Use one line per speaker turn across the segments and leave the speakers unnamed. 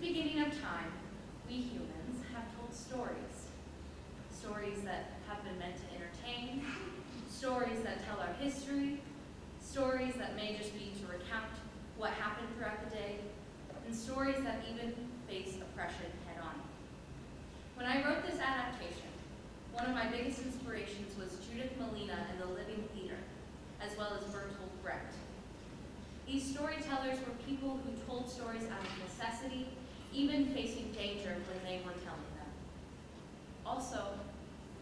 beginning of time, we humans have told stories. Stories that have been meant to entertain, stories that tell our history, stories that may just be to recount what happened throughout the day, and stories that even face oppression head-on. When I wrote this adaptation, one of my biggest inspirations was Judith Malina and the Living Theater, as well as Bertolt Brecht. These storytellers were people who told stories out of necessity, even facing danger when they were telling them. Also,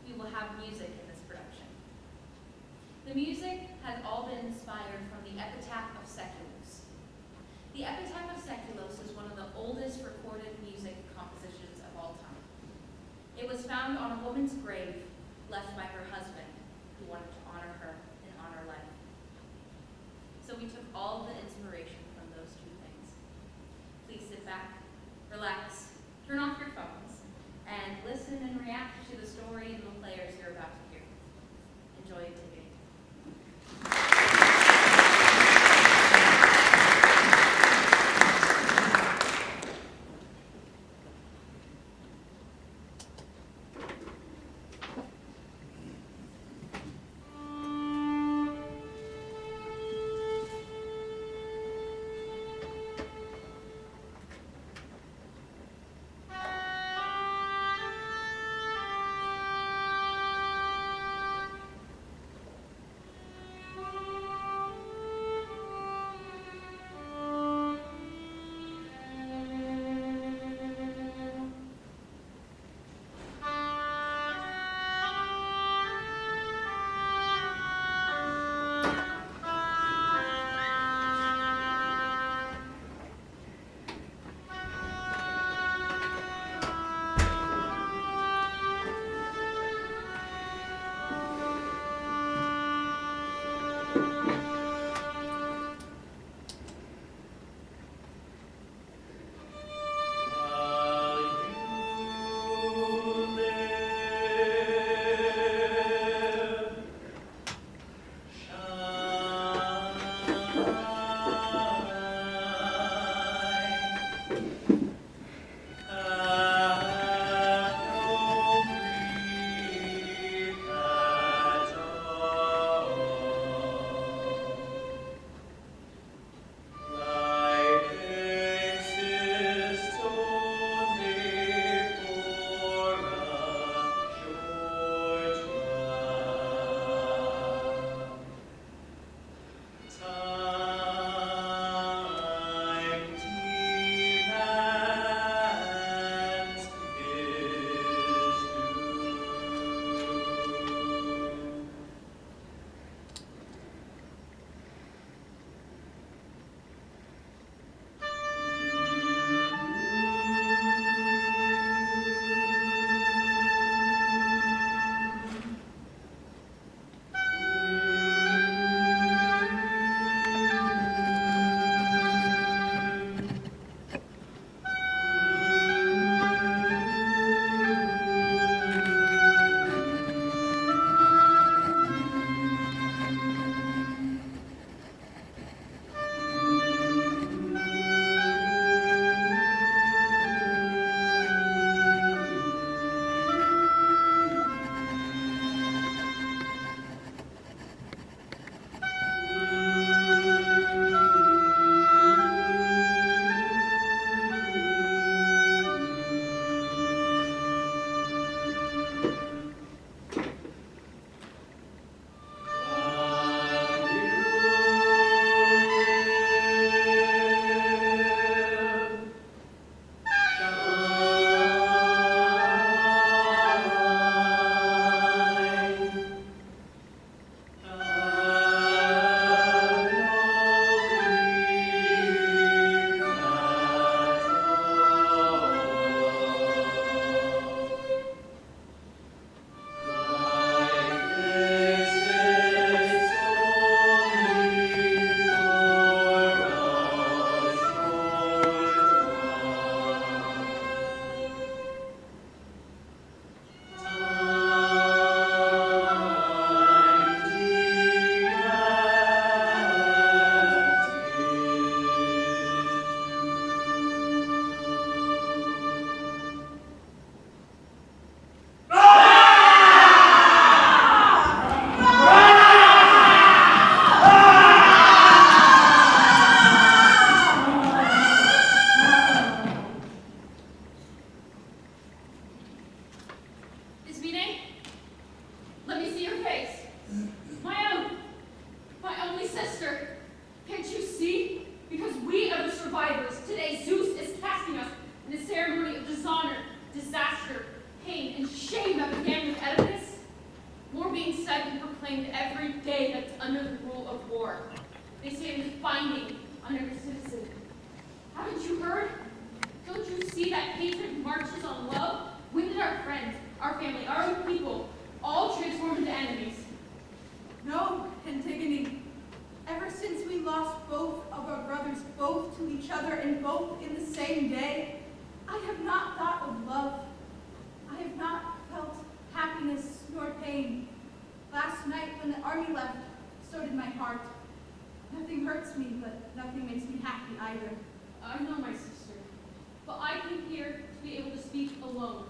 we will have music in this production. The music has all been inspired from the Epitaph of Seculos. The Epitaph of Seculos is one of the oldest recorded music compositions of all time. It was found on a woman's grave left by her husband, who wanted to honor her and honor life. So we took all the inspiration from those two things. Please sit back, relax, turn off your phones, and listen and react to the story and the players you're about to hear. Enjoy ANTIGONE.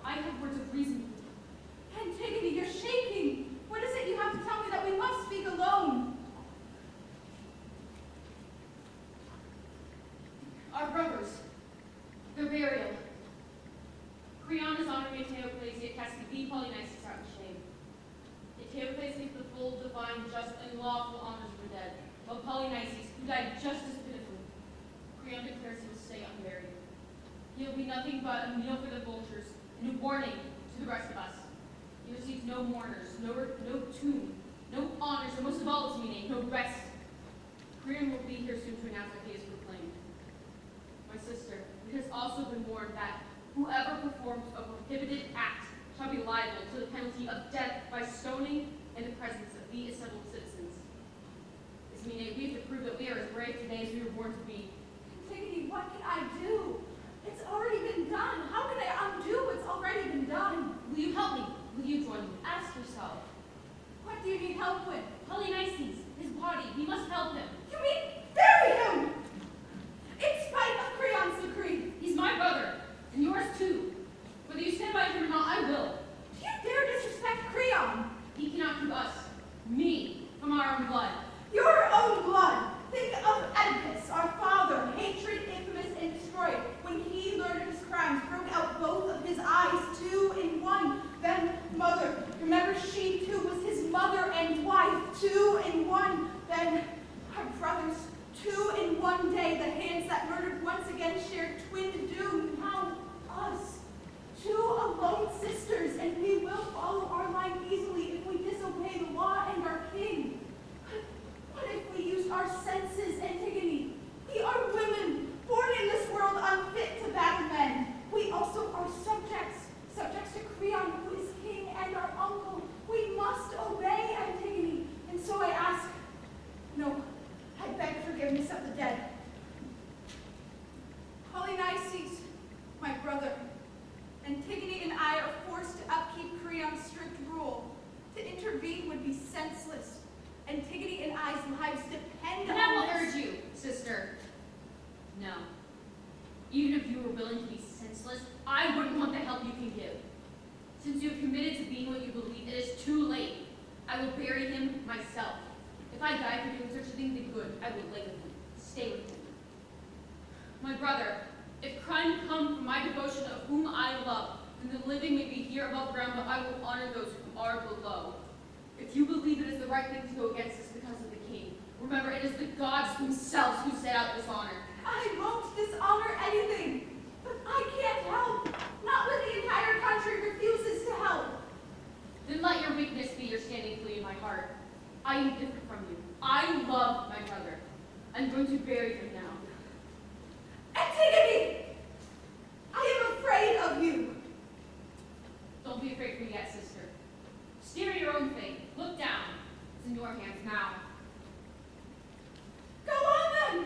I have words of reason.
Antigone, you're shaking. What is it you have to tell me that we must speak alone?
Our brothers, their burial. Creon is honoring Eteocles, yet casting thee, Polynices, out in shame. Eteocles gives the full, divine, just, and lawful honors of the dead, while Polynices, who died just as pitifully, Creon declares he will stay unburied. He will be nothing but a meal for the vultures, and a warning to the rest of us. He receives no mourners, no tomb, no honors, and most of all, its meaning, no rest. Creon will be here soon to announce that he is proclaimed. My sister, it has also been warned that whoever performs a prohibited act shall be liable to the penalty of death by stoning in the presence of the assembled citizens. This meaning we have to prove that we are as brave today as we were born to be.
Antigone, what can I do? It's already been done. How can I undo what's already been done?
Will you help me? Will you join me? Ask yourself.
What do you need help with?
Polynices, his body, we must help him.
You mean bury him? In spite of Creon's decree.
He's my brother, and yours too. Whether you stand by him or not, I will.
Do you dare disrespect Creon?
He cannot keep us, me, from our own blood.
Your own blood. Think of Oedipus, our father, hatred, infamous, and destroyed. When he learned of his crimes, broke out both of his eyes, two in one. Then mother, remember she too was his mother and wife, two in one. Then our brothers, two in one day. The hands that murdered once again shared twin doom. Now us, two alone sisters, and we will follow our line easily if we disobey the law and our king. What if we used our senses, Antigone? We are women, born in this world unfit to battle men. We also are subjects to Creon, who is king and our uncle. We must obey, Antigone. And so I ask, no, I beg forgiveness of the dead. Polynices, my brother, Antigone and I are forced to upkeep Creon's strict rule. To intervene would be senseless. Antigone and I's lives depend
And
on
I will
this.
urge you, sister. No. Even if you were willing to be senseless, I wouldn't want the help you can give. Since you have committed to being what you believe, it is too late. I will bury him myself. If I die for doing such a thing, then good. I will lay with him. Stay with him. My brother, if crime come from my devotion of whom I love, then the living may be here above ground, but I will honor those who are below. If you believe it is the right thing to go against us because of the king, remember it is the gods themselves who set out this honor.
I won't dishonor anything, but I can't help. Not when the entire country refuses to help.
Then let your weakness be your standing plea in my heart. I am different from you. I love my brother. I'm going to bury him now.
Antigone! I am afraid of you.
Don't be afraid of me yet, sister. Steer your own fate. Look down. It's in your hands now.
Go on then,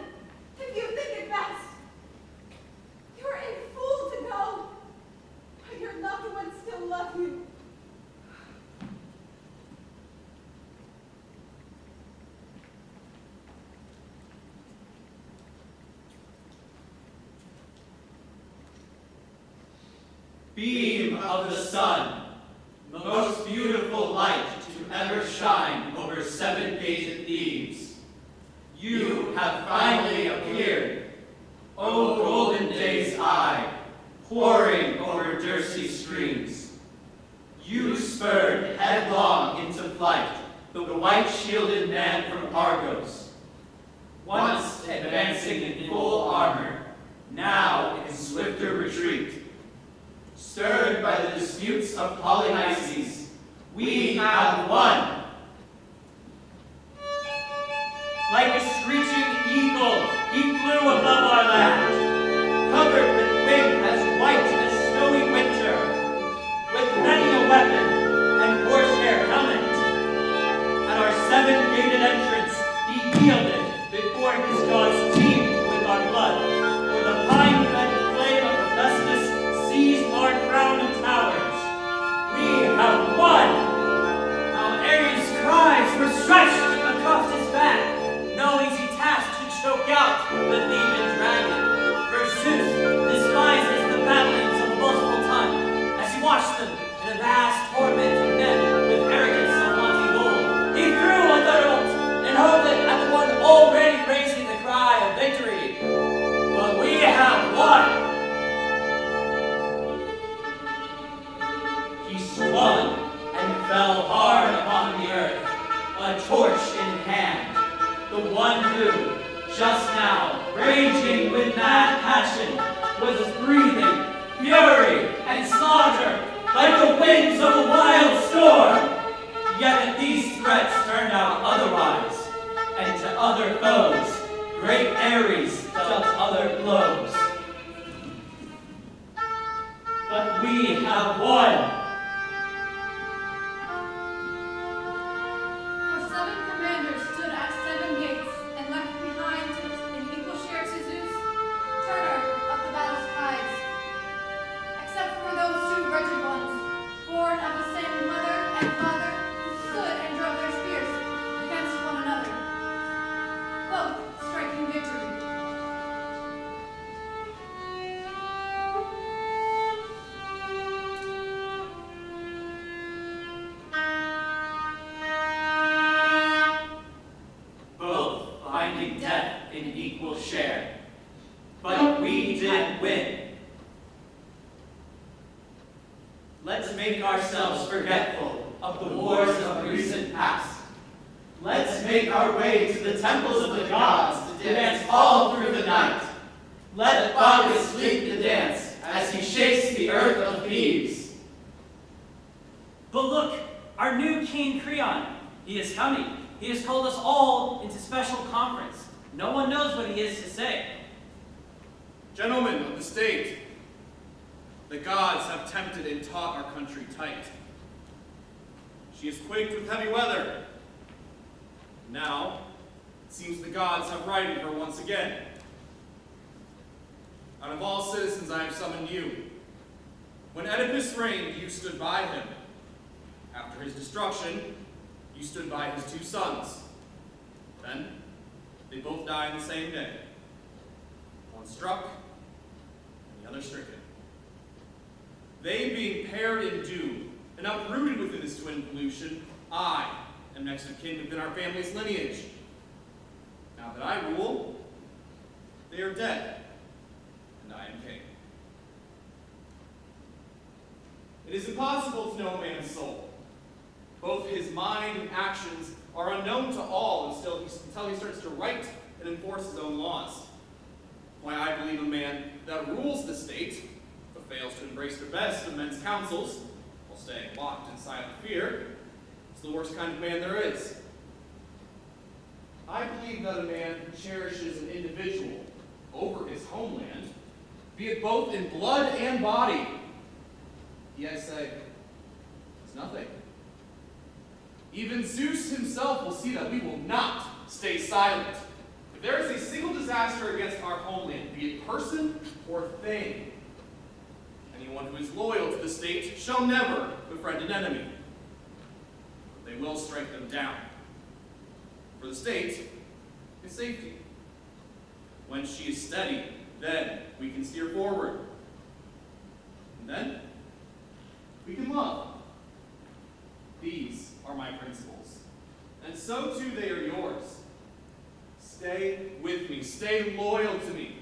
if you think it best. You're a fool to go, but your loved ones still love you.
Beam of the sun, most beautiful light to ever shine over 7 gated Thebes. You have finally appeared, O golden day's eye, pouring over Dirce streams. You spurred headlong into flight the white-shielded man from Argos, once advancing in full armor, now in swifter retreat. Stirred by the disputes of Polynices, we have won. Like a screeching eagle, he flew above our land, covered with wing as white as snowy winter, with many a weapon and horsehair helmet. At our 7-gated entrance, he yielded before his jaws teemed with our blood, for the pine-fed flame of Hephaestus seized our crown and towers. We have won! Our Ares' cries were stretched across his back, no fell hard upon the earth, a torch in hand, the one who, just now, raging with mad passion, was breathing fury and slaughter like the winds of a wild storm. Yet these threats turned out otherwise, and to other foes, great Ares dealt other blows. But we have won.
For 7 commanders stood at 7 gates and left behind in equal share to Zeus, turner of the battle's tides. Except for those 2 wretched ones, born of the same mother and father, who stood and drove their spears against one another, both striking victory.
Both finding death in equal share. But we did win. Let's make ourselves forgetful of the wars of recent past. Let's make our way to the temples of the gods to dance all through the night. Let Bacchus lead the dance as he shakes the earth of Thebes.
But look, our new King Creon. He is coming. He has called us all into special conference. No one knows what he is to say.
Gentlemen of the state, the gods have tempted and taught our country tight. She is quaked with heavy weather. Now, it seems the gods have righted her once again. Out of all citizens I have summoned you. When Oedipus reigned, you stood by him. After his destruction, you stood by his 2 sons. Then, they both died the same day. One struck, and the other stricken. They being paired in doom, and uprooted within this twin pollution, I am next of kin within our family's lineage. Now that I rule, they are dead, and I am king. It is impossible to know a man's soul. Both his mind and actions are unknown to all until he starts to write and enforce his own laws. Why I believe a man that rules the state, but fails to embrace the best of men's counsels, while staying locked in silent fear, is the worst kind of man there is. I believe that a man who cherishes an individual over his homeland, be it both in blood and body, he, I say, is nothing. Even Zeus himself will see that we will not stay silent. If there is a single disaster against our homeland, be it person or thing, anyone who is loyal to the state shall never befriend an enemy. But they will strike them down. For the state is safety. When she is steady, then we can steer forward. And then we can love. These are my principles, and so too they are yours. Stay with me, stay loyal to me.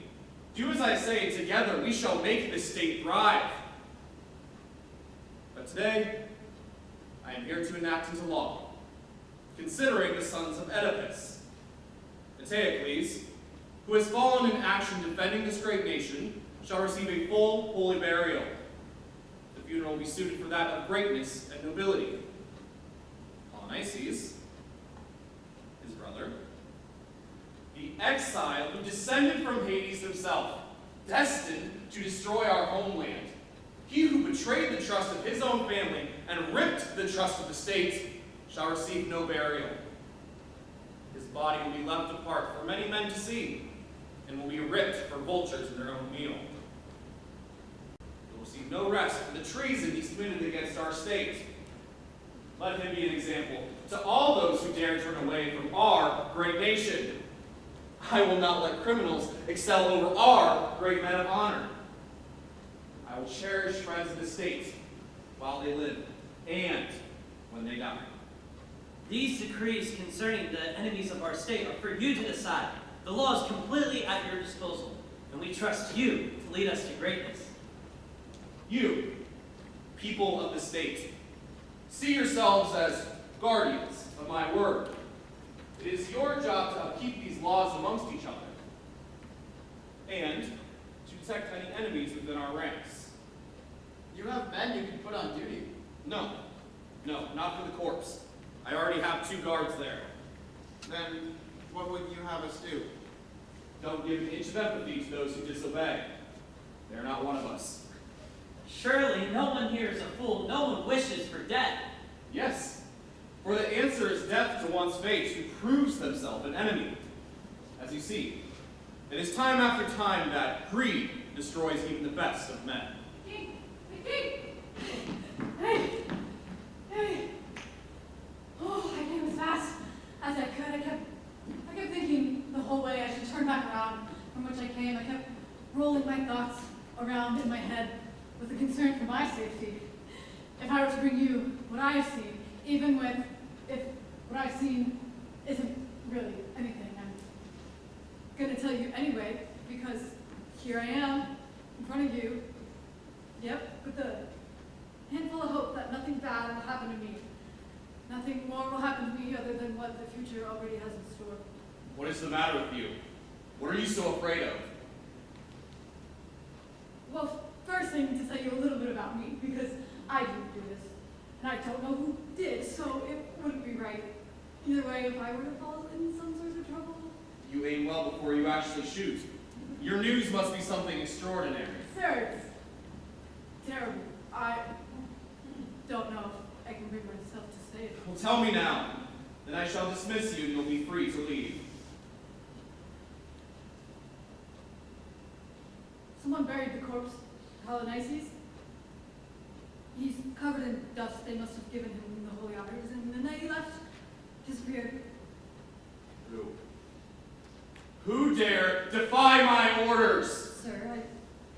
Do as I say, and together we shall make this state thrive. But today, I am here to enact into law, considering the sons of Oedipus. Eteocles, who has fallen in action defending this great nation, shall receive a full, holy burial. The funeral will be suited for that of greatness and nobility. Polynices, his brother, the exile who descended from Hades himself, destined to destroy our homeland. He who betrayed the trust of his own family and ripped the trust of the state shall receive no burial. His body will be left apart for many men to see, and will be ripped for vultures in their own meal. He will receive no rest for the treason he's committed against our state. Let him be an example to all those who dare turn away from our great nation. I will not let criminals excel over our great men of honor. I will cherish friends of the state while they live and when they die.
These decrees concerning the enemies of our state are for you to decide. The law is completely at your disposal, and we trust you to lead us to greatness.
You, people of the state, See yourselves as guardians of my word. It is your job to upkeep these laws amongst each other, and to detect any enemies within our ranks.
You have men you can put on duty.
No, not for the corpse. I already have 2 guards there.
Then what would you have us do?
Don't give an inch of empathy to those who disobey. They're not one of us.
Surely no one here is a fool. No one wishes for death.
Yes, for the answer is death to one's fate who proves themselves an enemy. As you see, it is time after time that greed destroys even the best of men.
King! King! Hey! Hey! Oh, I came as fast as I could. I kept thinking the whole way I should turn back around from which I came. I kept rolling my thoughts around in my head with a concern for my safety. If I were to bring you what I have seen, even if what I've seen isn't really anything, I'm going to tell you anyway, because here I am in front of you. Yep, with a handful of hope that nothing bad will happen to me. Nothing more will happen to me other than what the future already has in store.
What is the matter with you? What are you so afraid of?
Well, first I need to tell you a little bit about me, because I didn't do this. And I don't know who did, so it wouldn't be right. Either way, if I were to fall in some sort of trouble.
You aim well before you actually shoot. Your news must be something extraordinary.
Sir, it's terrible. I don't know if I can bring myself to say it.
Well, tell me now. Then I shall dismiss you and you'll be free to leave.
Someone buried the corpse, Polynices. He's covered in dust. They must have given him the holy honors, and then they left, disappeared.
Who dare defy my orders?
Sir,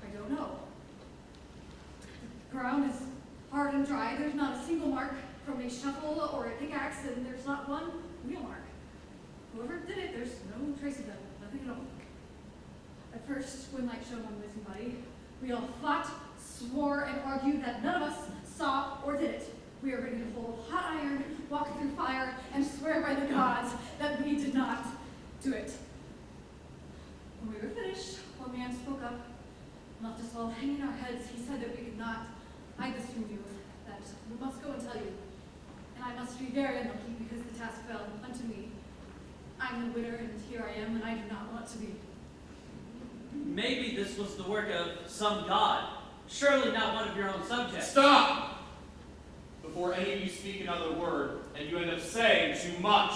I don't know. The ground is hard and dry. There's not a single mark from a shovel or a pickaxe, and there's not one wheel mark. Whoever did it, there's no trace of them, nothing at all. At first, when light shone on the missing body, we all fought, swore, and argued that none of us saw or did it. We are ready to hold hot iron, walk through fire, and swear by the gods that we did not do it. When we were finished, one man spoke up and left us all hanging our heads. He said that we could not hide this from you, that we must go and tell you. And I must be very unlucky because the task fell unto me. I'm the winner, and here I am, and I do not want to be.
Maybe this was the work of some god. Surely not one of your own subjects.
Stop! Before any of you speak another word, and you end up saying too much.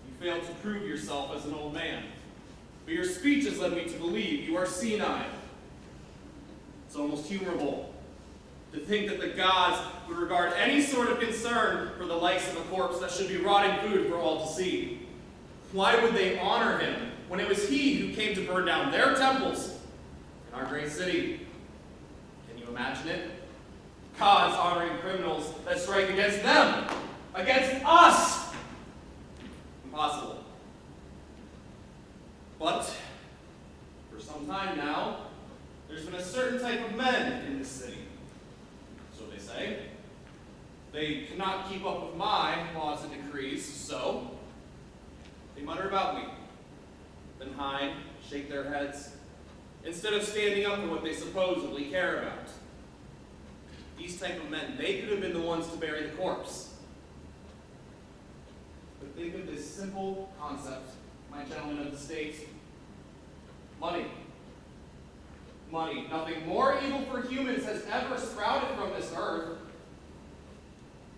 You failed to prove yourself as an old man. But your speech has led me to believe you are senile. It's almost humorable to think that the gods would regard any sort of concern for the likes of a corpse that should be rotting food for all to see. Why would they honor him when it was he who came to burn down their temples in our great city? Can you imagine it? Gods honoring criminals that strike against them, against us. Impossible. But for some time now, there's been a certain type of men in this city. So they say. They cannot keep up with my laws and decrees, so they mutter about me, then hide, shake their heads, instead of standing up for what they supposedly care about. These type of men, they could have been the ones to bury the corpse. But think of this simple concept, my gentlemen of the state. Money. Money. Nothing more evil for humans has ever sprouted from this earth.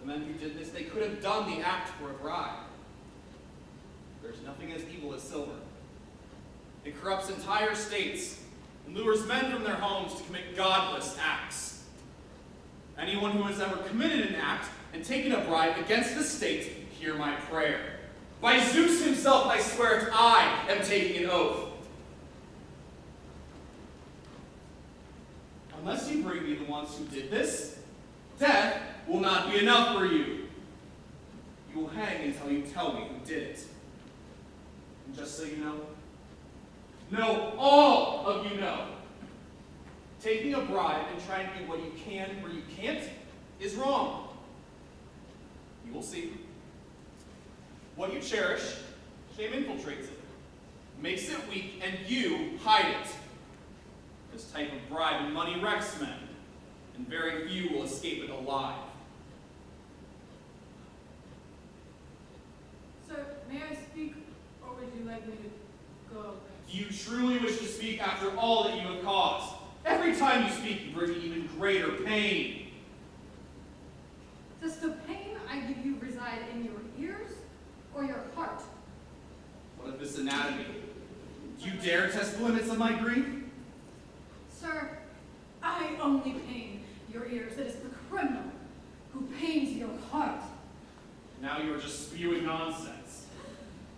The men who did this, they could have done the act for a bribe. There's nothing as evil as silver. It corrupts entire states and lures men from their homes to commit godless acts. Anyone who has ever committed an act and taken a bribe against the state, hear my prayer. By Zeus himself, I swear it, I am taking an oath. Unless you bring me the ones who did this, death will not be enough for you. You will hang until you tell me who did it. And just so you know, all of you know, taking a bribe and trying to do what you can where you can't is wrong. You will see. What you cherish, shame infiltrates it, makes it weak, and you hide it. This type of bribe and money wrecks men, and very few will escape it alive.
Sir, may I speak, or would you like me to go?
Do you truly wish to speak after all that you have caused? Every time you speak, you bring even greater pain.
Does the pain I give you reside in your ears or your heart?
What of this anatomy? Do you dare test the limits of my grief?
Sir, I only pain your ears. It is the criminal who pains your heart.
Now you are just spewing nonsense.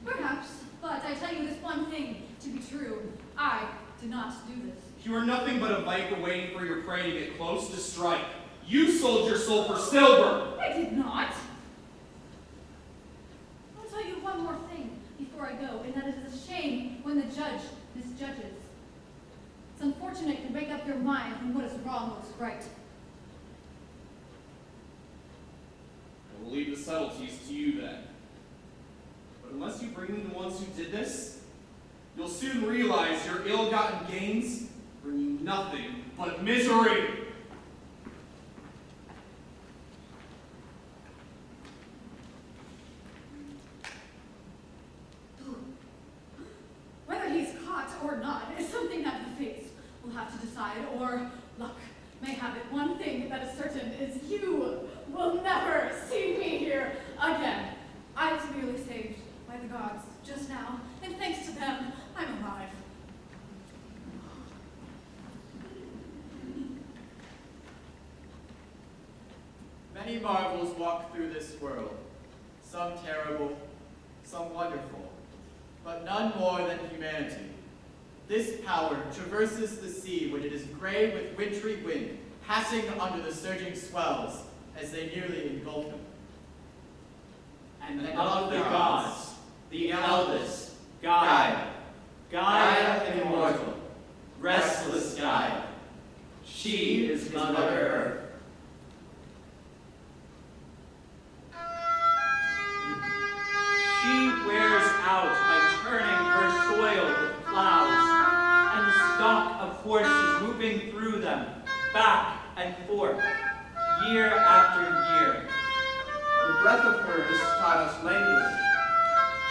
Perhaps, but I tell you this one thing to be true. I did not do this.
You are nothing but a viper waiting for your prey to get close to strike. You sold your soul for silver.
I did not. I'll tell you one more thing before I go, and that it is a shame when the judge misjudges. It's unfortunate to make up your mind when what is wrong looks right.
I will leave the subtleties to you then. But unless you bring me the ones who did this, you'll soon realize your ill-gotten gains bring you nothing but misery.
Whether he's caught or not is something that the fates will have to decide, or luck may have it. One thing that is certain is you will never see me here again. I was merely saved by the gods just now, and thanks to them, I'm alive.
Many marvels walk through this world, some terrible, some wonderful, but none more than humanity. This power traverses the sea when it is gray with wintry wind, passing under the surging swells as they nearly engulf him.
And of the gods, the eldest, Gaia, Gaia immortal, restless Gaia. She is Mother Earth. She wears out by turning her soil with plows, and the stock of horses moving through them, back and forth, year after year.
The breath of hers taught us language.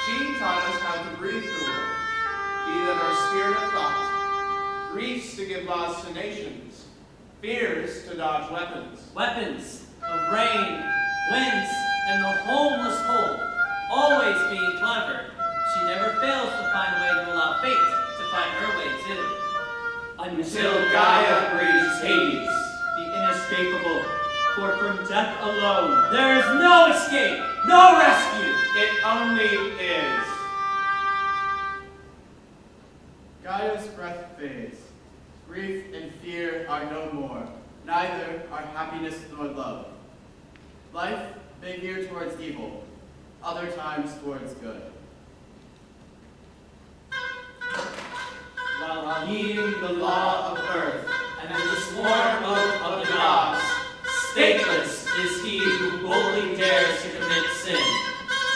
She taught us how to breathe through her, be that our spirit of thought, griefs to give laws to nations, fears to dodge weapons.
Weapons of rain, winds, and the homeless cold. Always being clever, she never fails to find a way to allow fate to find her way too.
Until Gaia breeds Hades, the inescapable, for from death alone,
There is no escape, no rescue.
it only is.
Gaia's breath fades. Grief and fear are no more, neither are happiness nor love. Life may veer towards evil, other times towards good.
While heeding the law of earth and the sworn oath of the gods, stateless is he who boldly dares to commit sin.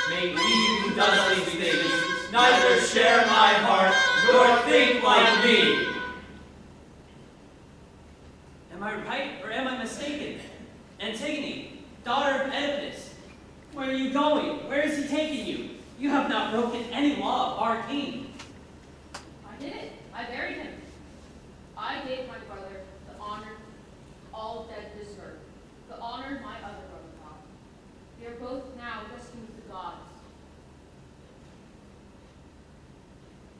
May he who does these things neither share my heart nor think like me.
Am I right or am I mistaken? Antigone, daughter of Oedipus, where are you going? Where is he taking you? You have not broken any law of our king.
I did it. I buried him. I gave my brother the honor all dead deserve, the honor my other brother got. They are both now resting with the gods.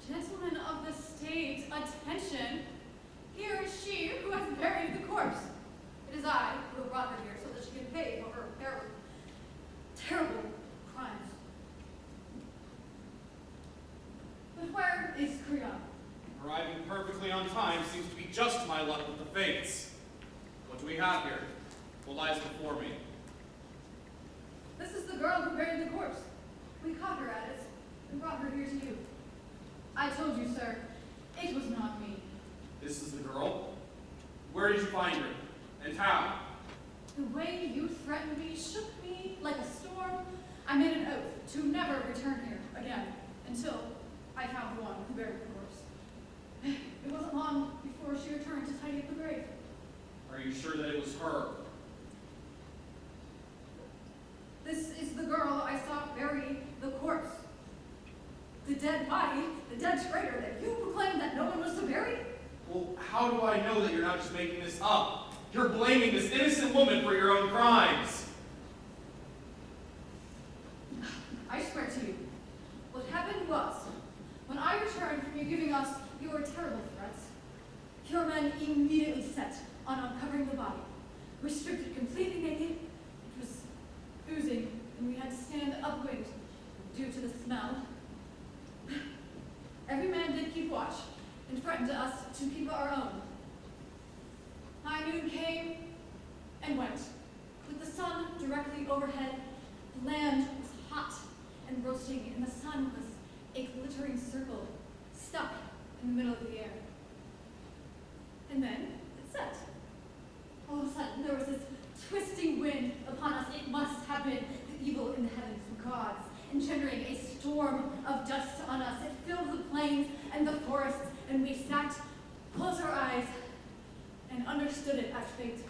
Gentlemen of the state, attention! Here is she who has buried the corpse. It is I who have brought her here so that she can pay for her terrible crimes. But where is Creon?
Arriving perfectly on time seems to be just my luck with the fates. What do we have here? What lies before me?
This is the girl who buried the corpse. We caught her at it and brought her here to you. I told you, sir, it was not me.
This is the girl? Where did you find her? And how?
The way you threatened me shook me like a storm. I made an oath to never return here again until I found the one who buried the corpse. It wasn't long before she returned to tidy up the grave.
Are you sure that it was her?
This is the girl I saw bury the corpse. The dead body, the dead traitor that you proclaimed that no one was to bury?
Well, how do I know that you're not just making this up? You're blaming this innocent woman for your own crimes.
I swear to you, what happened was, when I returned from you giving us your terrible threats, your men immediately set on uncovering the body. We stripped it completely naked. It was oozing, and we had to stand upwind due to the smell. Every man did keep watch and threatened us to keep our own. High noon came and went. With the sun directly overhead, the land was hot and roasting, and the sun was a glittering circle stuck in the middle of the air. And then it set. All of a sudden, there was this twisting wind upon us. It must have been the evil in the heavens from gods, engendering a storm of dust on us. It filled the plains and the forests, and we sat, closed our eyes, and understood it as fate.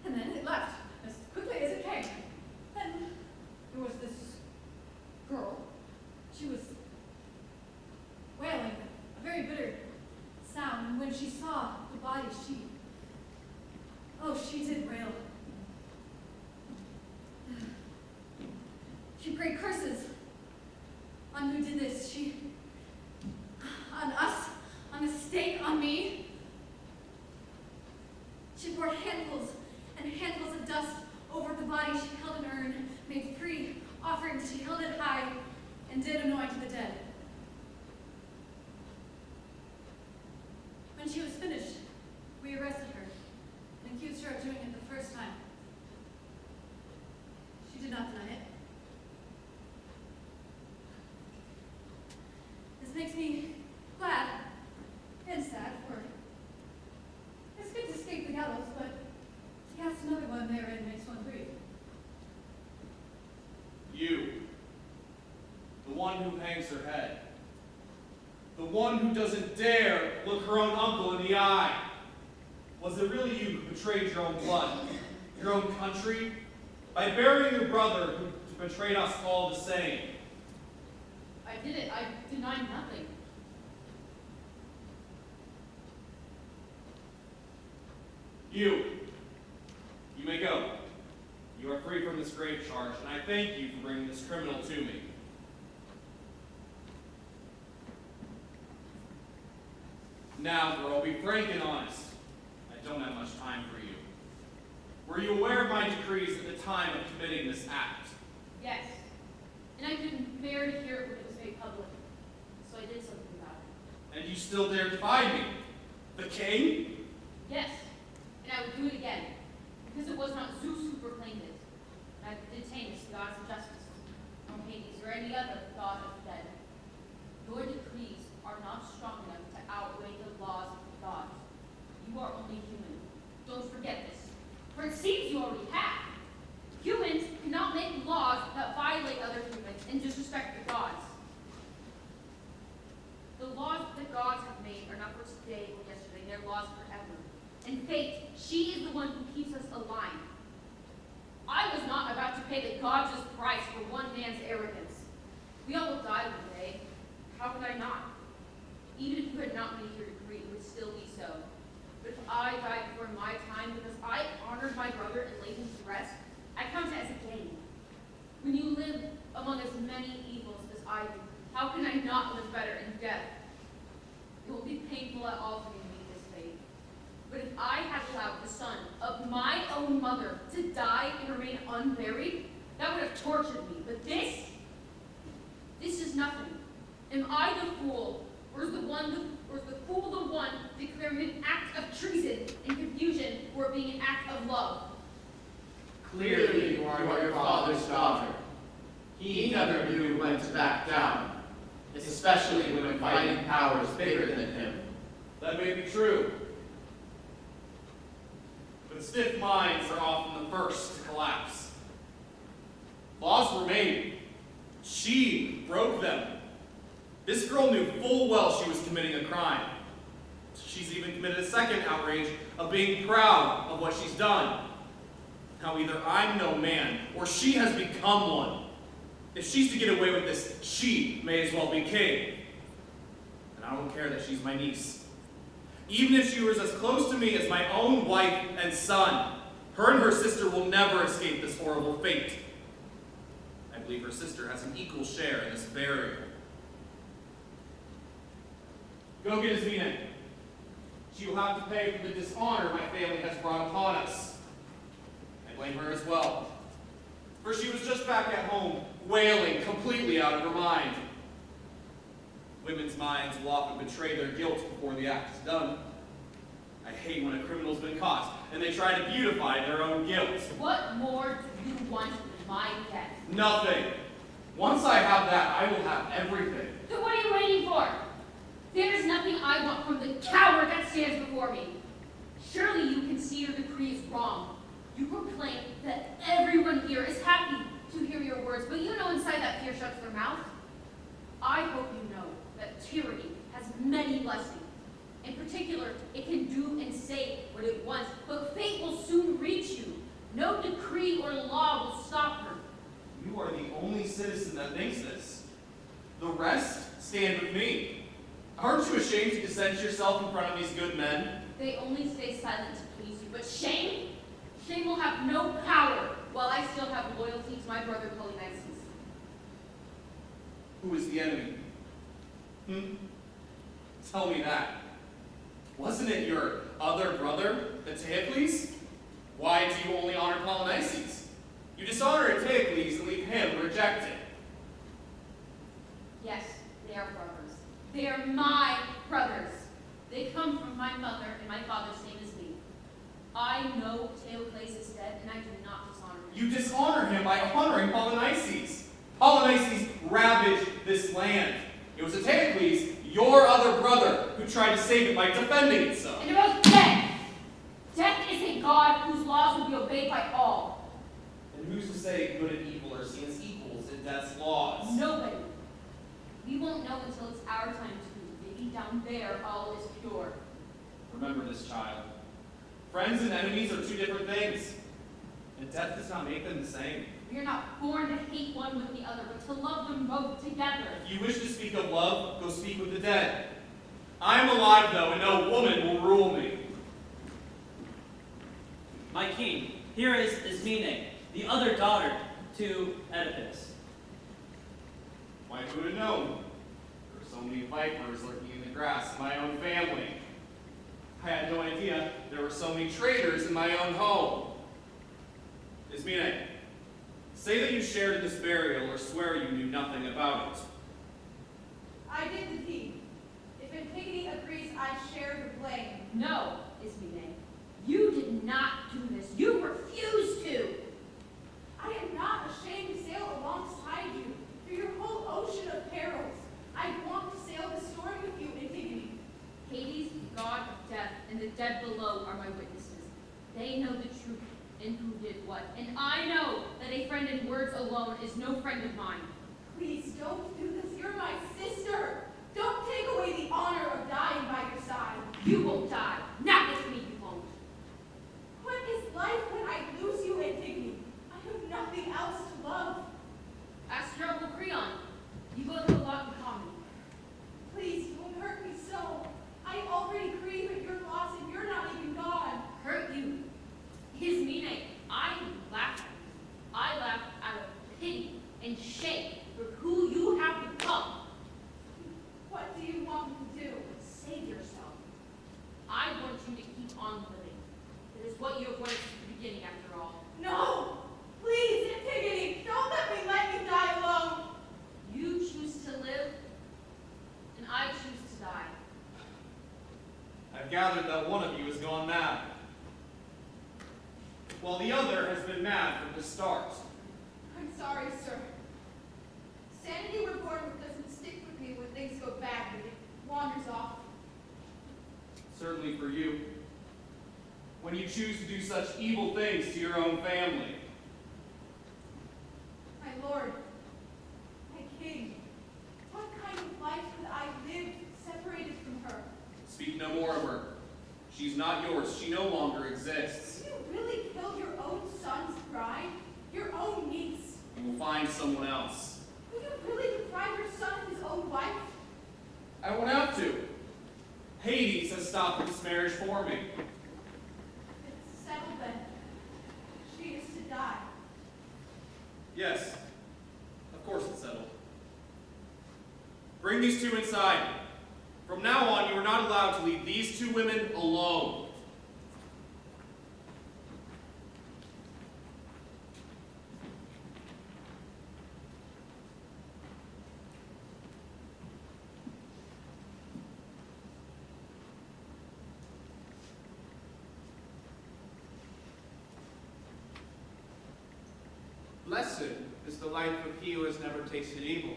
And then it left as quickly as it came. Then there was this girl. She was wailing a very bitter sound, and when she saw the body, she did wail. She prayed curses on who did this. On us, on the state, on me. She poured handfuls and handfuls of dust over the body. She held an urn, made 3 offerings. She held it high and did anoint the dead. When she was finished, we arrested her and accused her of doing it the first time. She did not deny it. This makes me glad and sad, for it's good to escape the gallows, but to cast another one therein makes one grieve.
You, the one who hangs her head, the one who doesn't dare look her own uncle in the eye. Was it really you who betrayed your own blood, your own country, by burying your brother who betrayed us all the same?
I did it. I denied nothing.
You may go. You are free from this grave charge, and I thank you for bringing this criminal to me. Now, girl, be frank and honest. I don't have much time for you. Were you aware of my decrees at the time of committing this act?
Yes. And I couldn't bear to hear it when it was made public. So I did something about it.
And you still dare defy me? The king?
Yes. And I would do it again. Because it was not Zeus who proclaimed it. And I would detain the gods of justice, no Hades or any other god of the dead. Your decrees are not strong enough to outweigh the laws of the gods. You are only human. Don't forget this. For it seems you already have. Humans cannot make laws that violate other humans and disrespect the gods. The laws that the gods have made are not for today or yesterday. They're laws forever. And fate, she is the one who keeps us alive. I was not about to pay the gods' price for one man's arrogance. We all will die one day. How could I not? Even if you had not made your decree, it would still be so. But if I died before my time because I honored my brother and laid him to rest, I count it as a gain. When you live among as many evils as I do, how can I not live better in death? It will be painful at all for me to meet this fate. But if I had allowed the son of my own mother to die and remain unburied, that would have tortured me. But this is nothing. Am I the fool, or is the fool the one declaring an act of treason and confusion for it being an act of love?
Clearly you are your father's daughter. He never knew when to back down, especially when fighting powers bigger than him.
That may be true. but stiff minds are often the first to collapse. Laws were made. She broke them. This girl knew full well she was committing a crime. She's even committed a second outrage of being proud of what she's done. Now either I'm no man, or she has become one. If she's to get away with this, she may as well be king. And I don't care that she's my niece. Even if she was as close to me as my own wife and son, her and her sister will never escape this horrible fate. I believe her sister has an equal share in this burial. Go get Ismene. She will have to pay for the dishonor my family has brought upon us. I blame her as well, for she was just back at home, wailing, completely out of her mind. Women's minds will often betray their guilt before the act is done. I hate when a criminal's been caught, and they try to beautify their own guilt.
What more do you want than my death?
Nothing. Once I have that, I will have everything.
Then what are you waiting for? There is nothing I want from the coward that stands before me. Surely you can see your decree is wrong. You proclaim that everyone here is happy to hear your words, but you know inside that fear shuts their mouth. I hope you know that tyranny has many blessings. In particular, it can do and say what it wants, but fate will soon reach you. No decree or law will stop her.
You are the only citizen that thinks this. The rest stand with me. Aren't you ashamed to dissent yourself in front of these good men?
They only stay silent to please you, but shame? Shame will have no power while I still have loyalty to my brother Polynices.
Who is the enemy? Tell me that. Wasn't it your other brother, Eteocles? Why do you only honor Polynices? You dishonor Eteocles and leave him rejected.
Yes, they are brothers. They are my brothers. They come from my mother and my father's same as me. I know Eteocles is dead, and I do not dishonor him.
You dishonor him by honoring Polynices. Polynices ravaged this land. It was Eteocles, your other brother, who tried to save it by defending itself.
And they're both dead. Death is a god whose laws will be obeyed by all.
And who's to say good and evil are seen as equals in death's laws?
Nobody. We won't know until it's our time to. Maybe down there all is pure.
Remember this, child. Friends and enemies are two different things, and death does not make them the same.
We are not born to hate one with the other, but to love them both together.
If you wish to speak of love, go speak with the dead. I am alive, though, and no woman will rule me.
My king, here is Ismene, the other daughter to Oedipus.
Why, who would have known? There were so many vipers lurking in the grass in my own family. I had no idea there were so many traitors in my own home. Ismene, say that you shared in this burial or swear you knew nothing about it.
I did the deed. If Antigone agrees, I share the blame.
No, Ismene. You did not do this. You refused to.
I am not ashamed to sail alongside you through your whole ocean of perils. I want to sail the story with you, Antigone.
Hades, god of death, and the dead below are my witnesses. They know the truth and who did what. And I know that a friend in words alone is no friend of mine.
Please don't do this. You're my sister. Don't take away the honor of dying by your side.
You won't die. Not with me, you won't.
What is life when I lose you, Antigone? I have nothing else to love.
Ask your Uncle Creon. You both have a lot in common.
Please don't hurt me so. I already grieve at your loss and you're not even gone.
Hurt you. Ismene, I laugh at you. I laugh out of pity and shame for who you have become.
What do you want me to do?
Save yourself. I want you to keep on living. It is what you have wanted since the beginning, after all.
No! Please, Antigone, don't let me die alone.
You choose to live, and I choose to die.
I've gathered that one of you has gone mad, while the other has been mad from the start.
I'm sorry, sir. Sanity we're born with doesn't stick with me when things go badly. It wanders off.
Certainly for you. when you choose to do such evil things to your own family?
My lord, my king, what kind of life could I live separated from her?
Speak no more of her. She's not yours. She no longer exists.
You really killed your own son's bride? Your own niece?
You will find someone else.
Will you really deprive your son of his own wife?
I won't have to. Hades has stopped this marriage for me.
It's settled then. She is to die.
Yes, of course it's settled. Bring these two inside. From now on, you are not allowed to leave these two women alone.
Blessed is the life of he who has never tasted evil,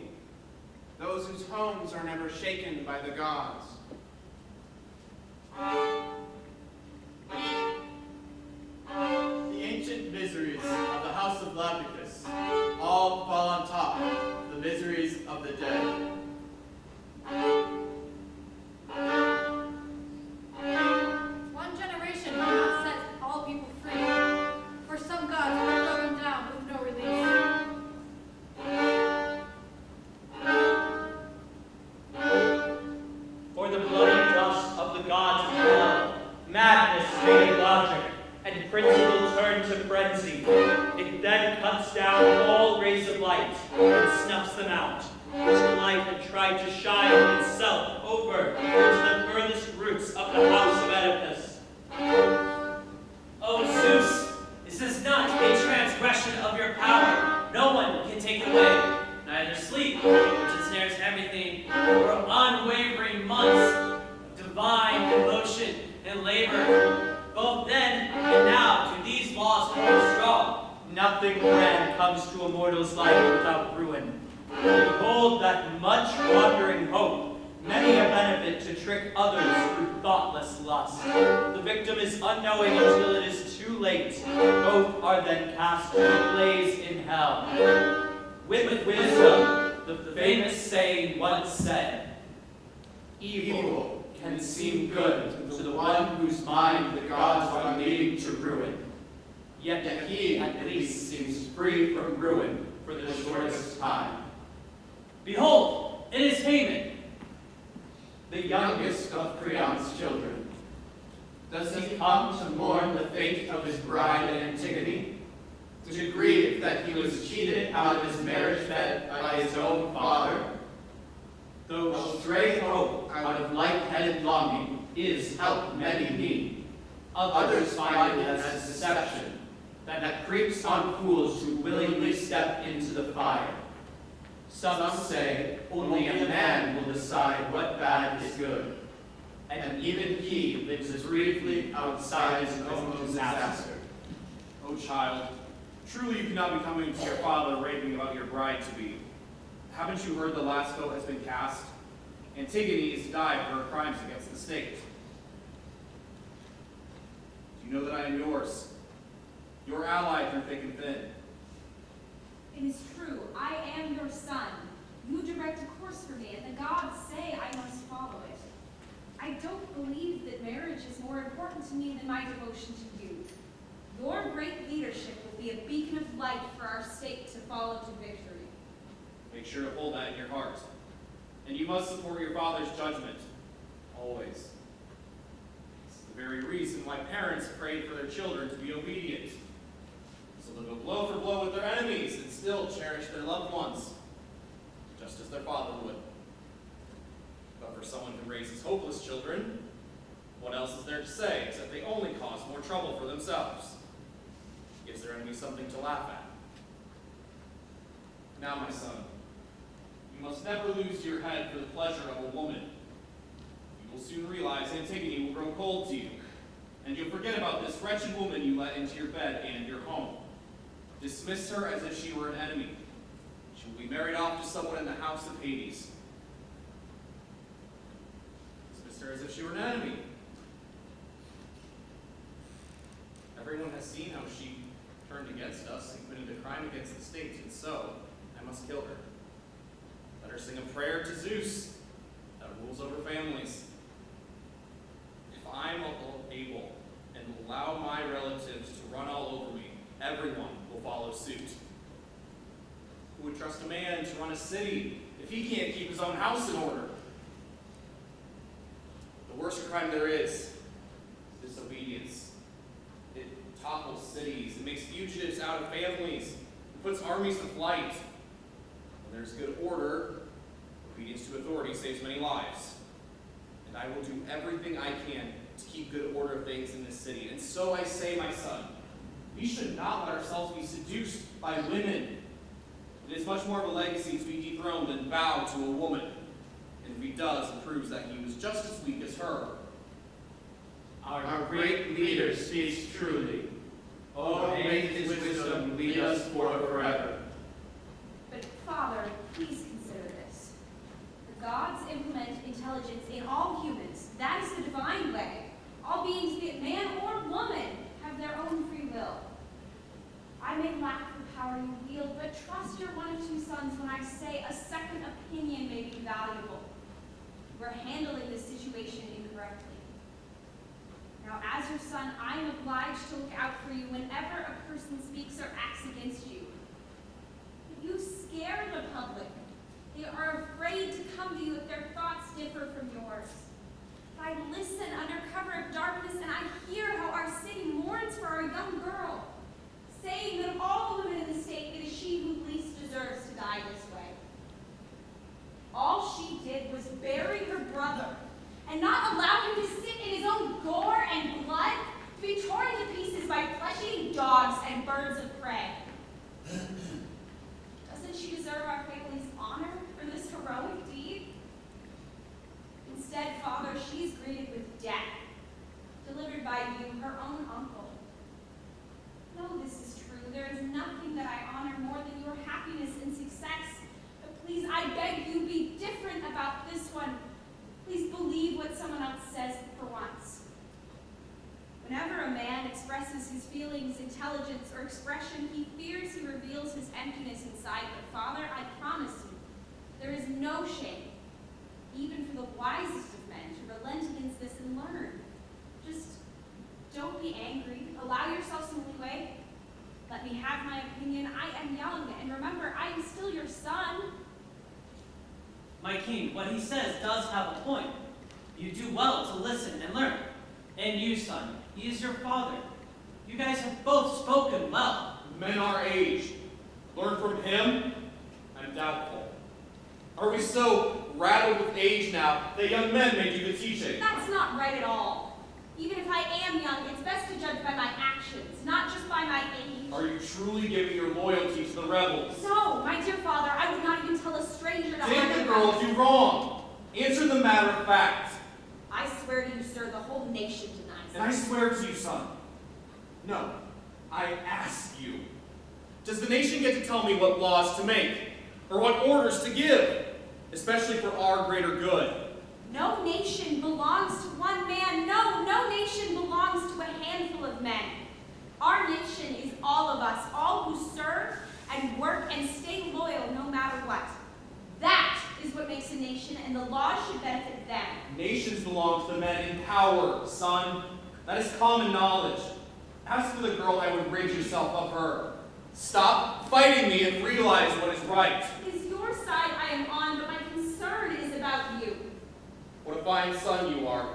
those whose homes are never shaken by the gods.
The ancient miseries of the house of Labdacus all fall on top of the miseries of the dead.
One generation cannot set all people free, for some gods will throw them down with no release.
For the bloody dust of the gods of hell, madness faded logic, and principle turned to frenzy. It then cuts down all rays of light and snuffs them out, which the light had tried to shine itself over into the furthest roots of the house of Oedipus. Oh, Zeus, this is not a transgression of your power. No one can take it away. Neither sleep, which ensnares everything, or unwavering months of divine devotion and labor. Both then and now do these laws hold strong. Nothing grand comes to a mortal's life without ruin. Behold that much wandering hope, many a benefit to trick others through thoughtless lust. The victim is unknowing until it is too late. Both are then cast to the blaze in hell. With wisdom, the famous saying once said, evil can seem good to the one whose mind the gods are leading to ruin. Yet he at least seems free from ruin for the shortest time. Behold, it is Haman, the youngest of Creon's children. Does he come to mourn the fate of his bride Antigone? To grieve that he was cheated out of his marriage bed by his own father? Though stray hope out of light-headed longing is help many need, others find it as deception that creeps on fools who willingly step into the fire. Some say only a man will decide what bad is good, and even he lives briefly outside his own disaster.
Oh, child, truly you cannot be coming to your father raving about your bride-to-be. Haven't you heard the last vote has been cast? Antigone is to die for her crimes against the state. Do you know that I am yours? Your ally through thick and thin.
It is true, I am your son. You direct a course for me, and the gods say I must follow it. I don't believe that marriage is more important to me than my devotion to you. Your great leadership will be a beacon of light for our state to follow to victory.
Make sure to hold that in your heart. And you must support your father's judgment, always. This is the very reason why parents prayed for their children to be obedient. So they'll go blow for blow with their enemies and still cherish their loved ones, just as their father would. But for someone who raises hopeless children, what else is there to say except they only cause more trouble for themselves? Gives their enemies something to laugh at. Now, my son, you must never lose your head for the pleasure of a woman. You will soon realize Antigone will grow cold to you, and you'll forget about this wretched woman you let into your bed and your home. Dismiss her as if she were an enemy. She will be married off to someone in the house of Hades. Dismiss her as if she were an enemy. Everyone has seen how she turned against us and committed a crime against the state, and so I must kill her. Let her sing a prayer to Zeus that rules over families. If I'm able and allow my relatives to run all over me, everyone will follow suit. Who would trust a man to run a city if he can't keep his own house in order? The worst crime there is disobedience. It topples cities, it makes fugitives out of families, it puts armies to flight. When there's good order, obedience to authority saves many lives. And I will do everything I can to keep good order of things in this city. And so I say, my son, we should not let ourselves be seduced by women. It is much more of a legacy to be dethroned than bow to a woman. And if he does, it proves that he was just as weak as her.
Our great leader speaks truly. Oh, may his wisdom lead us forth forever.
But Father, please consider this. The gods implement intelligence in all humans. That is the divine way. All beings, be it man or woman, have their own free will. I may lack the power you wield, but trust your one of two sons when I say a second opinion may be valuable. We're handling this situation incorrectly. Now, as your son, I am obliged to look out for you whenever a person speaks or acts against you. But you scare the public. They are afraid to come to you if their thoughts differ from yours. If I listen under cover of darkness and I hear how our city mourns for our young girl, saying that of all the women in the state, it is she who least deserves to die this way. All she did was bury her brother and not allow him to sit in his own gore and blood, to be torn to pieces by flesh-eating dogs and birds of prey. Doesn't she deserve our family's honor for this heroic deed? Instead, Father, she's greeted with death, delivered by you, her own uncle. No, this is true. There is nothing that I honor more than your happiness and success. But please, I beg you, be different about this one. Please believe what someone else says for once. Whenever a man expresses his feelings, intelligence, or expression, he fears he reveals his emptiness inside. But Father, I promise you, there is no shame, even for the wisest of men, to relent against this and learn. Just don't be angry. Allow yourself some leeway. Let me have my opinion. I am young, and remember, I am still your son.
My king, what he says does have a point. You do well to listen and learn. And you, son, he is your father. You guys have both spoken well.
Men our age, learn from him? I'm doubtful. Are we so rattled with age now that young men may do the teaching?
That's not right at all. Even if I am young, it's best to judge by my actions, not just by my age.
Are you truly giving your loyalty to the rebels?
No, my dear father, I would not even tell a stranger to
Did the girl do wrong? Answer the matter of fact.
I swear to you, sir, the whole nation denies it.
And I swear to you, son. No, I ask you. Does the nation get to tell me what laws to make, or what orders to give, especially for our greater good?
No nation belongs to one man. No nation belongs to a handful of men. Our nation is all of us, all who serve and work and stay loyal no matter what. That is what makes a nation, and the laws should benefit them.
Nations belong to the men in power, son. That is common knowledge. As for the girl, I would rid yourself of her. Stop fighting me and realize what is right.
It is your side I am on, but my concern is about you.
What a fine son you are,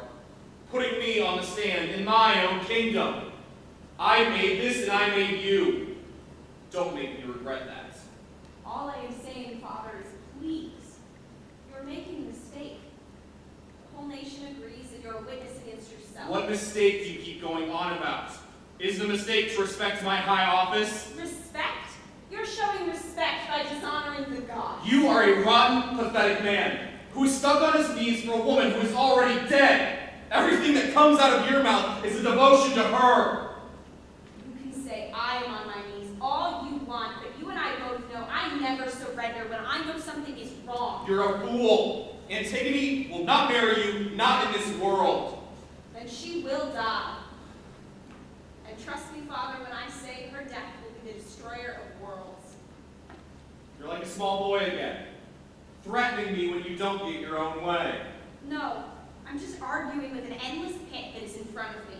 putting me on the stand in my own kingdom. I made this and I made you. Don't make me regret that.
All I am saying, Father, is please, you're making a mistake. The whole nation agrees that you're a witness against yourself.
What mistake do you keep going on about? Is the mistake to respect my high office?
Respect? You're showing respect by dishonoring the gods.
You are a rotten, pathetic man who is stuck on his knees for a woman who is already dead. Everything that comes out of your mouth is a devotion to her.
You can say I am on my knees all you want, but you and I both know I never surrender when I know something is wrong.
You're a fool. Antigone will not marry you, not in this world.
Then she will die. And trust me, Father, when I say her death will be the destroyer of worlds.
You're like a small boy again, threatening me when you don't get your own way.
No, I'm just arguing with an endless pit that is in front of me.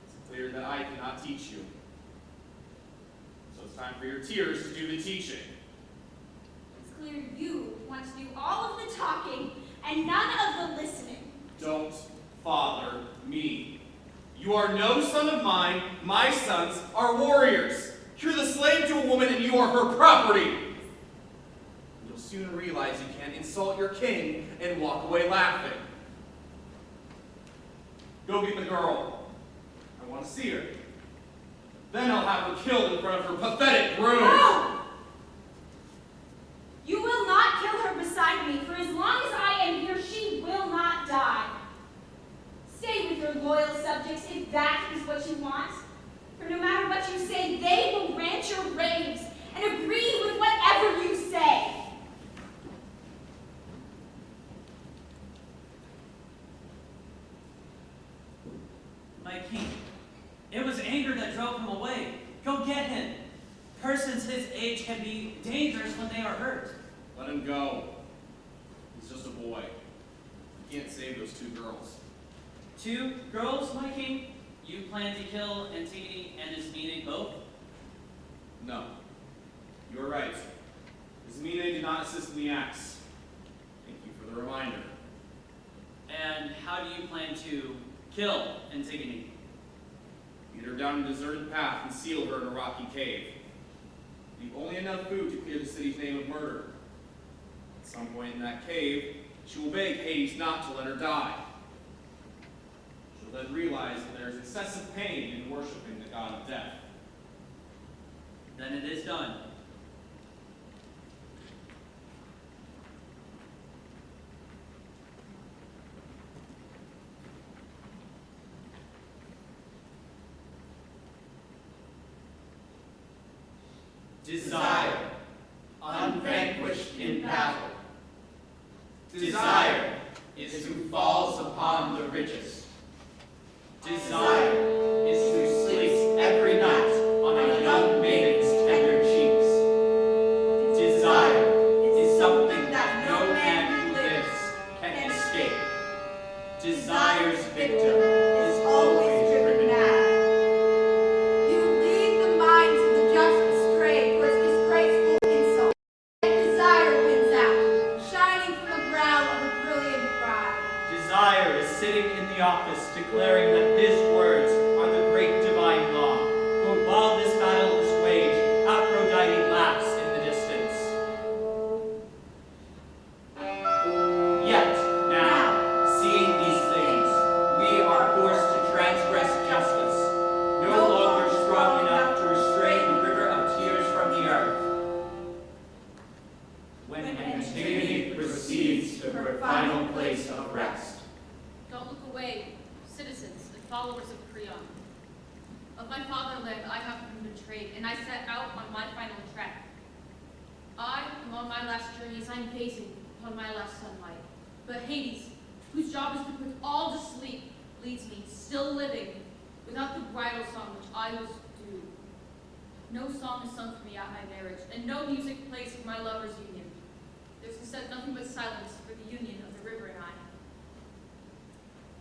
It's clear that I cannot teach you. So it's time for your tears to do the teaching.
It's clear you want to do all of the talking and none of the listening.
Don't father me. You are no son of mine. My sons are warriors. You're the slave to a woman and you are her property. You'll soon realize you can't insult your king and walk away laughing. Go get the girl. I want to see her. Then I'll have her killed in front of her pathetic groom.
No! You will not kill her beside me. For as long as I am here, she will not die. Stay with your loyal subjects if that is what you want. For no matter what you say, they will rant your raves and agree with whatever you say.
My king, it was anger that drove him away. Go get him. Persons his age can be dangerous when they are hurt.
Let him go. He's just a boy. He can't save those 2 girls.
2 girls, my king? You plan to kill Antigone and Ismene both?
No. You are right. Ismene did not assist in the acts. Thank you for the reminder.
And how do you plan to kill Antigone?
Lead her down a deserted path and seal her in a rocky cave. Leave only enough food to clear the city's name of murder. At some point in that cave, she will beg Hades not to let her die. She'll then realize that there is excessive pain in worshiping the god of death.
Then it is done.
Desire, unvanquished in battle. Desire is who falls upon the richest. Desire is who sleeps every night on a young maiden's tender cheeks. Desire is something that no man who lives can escape. Desire's victim is always driven mad.
You lead the minds of the just astray towards disgraceful insult. And desire wins out, shining from the brow of a brilliant pride.
Desire is sitting in the office declaring that his words are the great divine law. For while this battle is waged, Aphrodite laughs in the distance. Yet, now, seeing these things, we are forced to transgress justice, no longer strong enough to restrain the river of tears from the earth. When Antigone proceeds to her final place of rest.
Don't look away, citizens and followers of Creon. Of my fatherland I have been betrayed, and I set out on my final trek. I am on my last journey as I'm gazing upon my last sunlight. But Hades, whose job is to put all to sleep, leads me, still living, without the bridal song which I was due. No song is sung for me at my marriage, and no music plays for my lover's union. There's instead nothing but silence for the union of the river and I.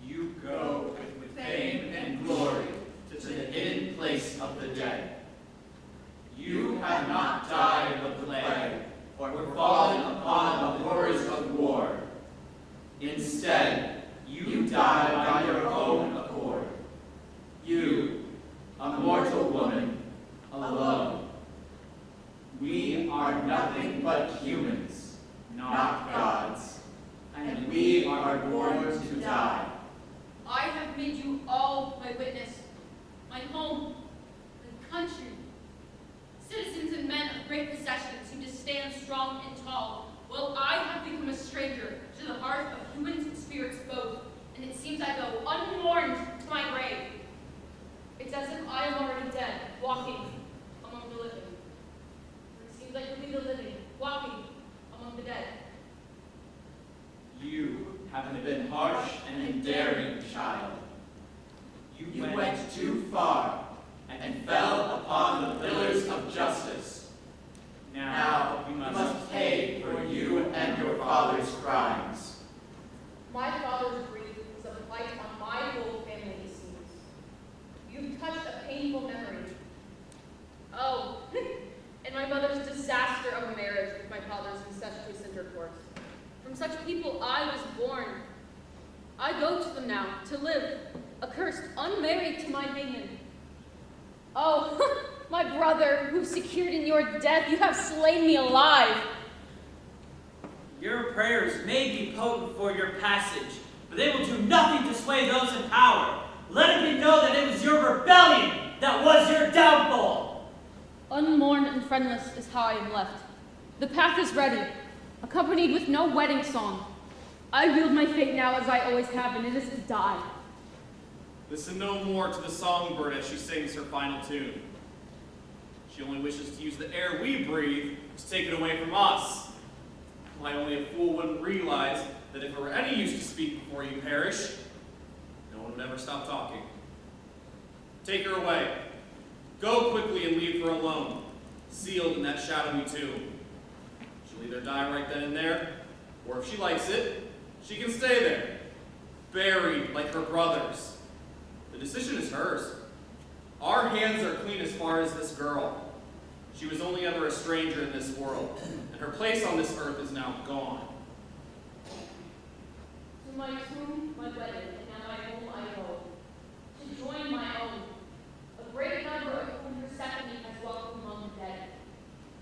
You go with fame and glory to the hidden place of the dead. You have not died of the plague, or fallen upon the horrors of war. Instead, you died by your own accord. You, a mortal woman, alone. We are nothing but humans, not gods, and we are born to die.
I have made you all my witness, my home, and country. Citizens and men of great possessions who just stand strong and tall, while I have become a stranger to the heart of humans and spirits both, and it seems I go unmourned to my grave. It's as if I am already dead, walking among the living. It seems like you'll be the living, walking among the dead.
You have
have been harsh and endearing, child. You went too far and fell upon the pillars of justice. Now you must pay for you and your father's crimes.
My father's grief was a blight on my whole family, it seems. You've touched a painful memory. Oh, and my mother's disaster of a marriage with my father's incestuous intercourse. From such people I was born. I go to them now, to live, accursed, unmarried to my maiden. Oh, my brother, who secured in your death, you have slain me alive.
Your prayers may be potent for your passage, but they will do nothing to sway those in power. Let it be known that it was your rebellion that was your downfall.
Unmourned and friendless is how I am left. The path is ready, accompanied with no wedding song. I wield my fate now as I always have, and it is to die.
Listen no more to the songbird as she sings her final tune. She only wishes to use the air we breathe to take it away from us. Why, only a fool wouldn't realize that if it were any use to speak before you perish, no one would ever stop talking. Take her away. Go quickly and leave her alone, sealed in that shadowy tomb. She'll either die right then and there, or if she likes it, she can stay there, buried like her brothers. The decision is hers. Our hands are clean as far as this girl. She was only ever a stranger in this world, and her place on this earth is now gone.
To my tomb, my wedding, and now my home I go. To join my own. A great number of whom Persephone has welcomed among the dead.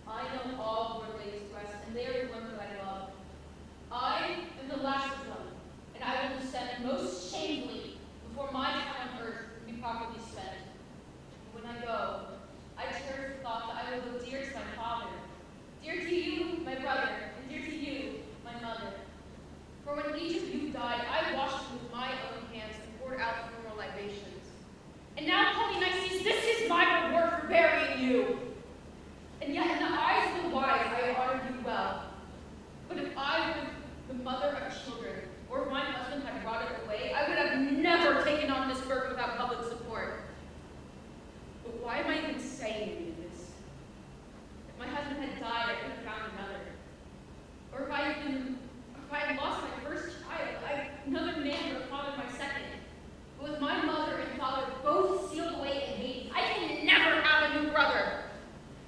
I know all who are laid to rest, and they are the ones that I love. I am the last of them, and I will descend most shamefully before my time on earth can be properly spent. When I go, I cherish the thought that I will go dear to my father, dear to you, my brother, and dear to you, my mother. For when each of you died, I washed you with my own hands and poured out funeral libations. And now, Polynices, this is my reward for burying you. And yet, in the eyes of the wise, I honor you well. But if I were the mother of children, or if my husband had brought it away, I would have never taken on this burden without public support. But why am I even saying any of this? If my husband had died, I could have found another. Or if I had lost my first child, another man would have fathered my second. But with my mother and father both sealed away in Hades, I can never have a new brother.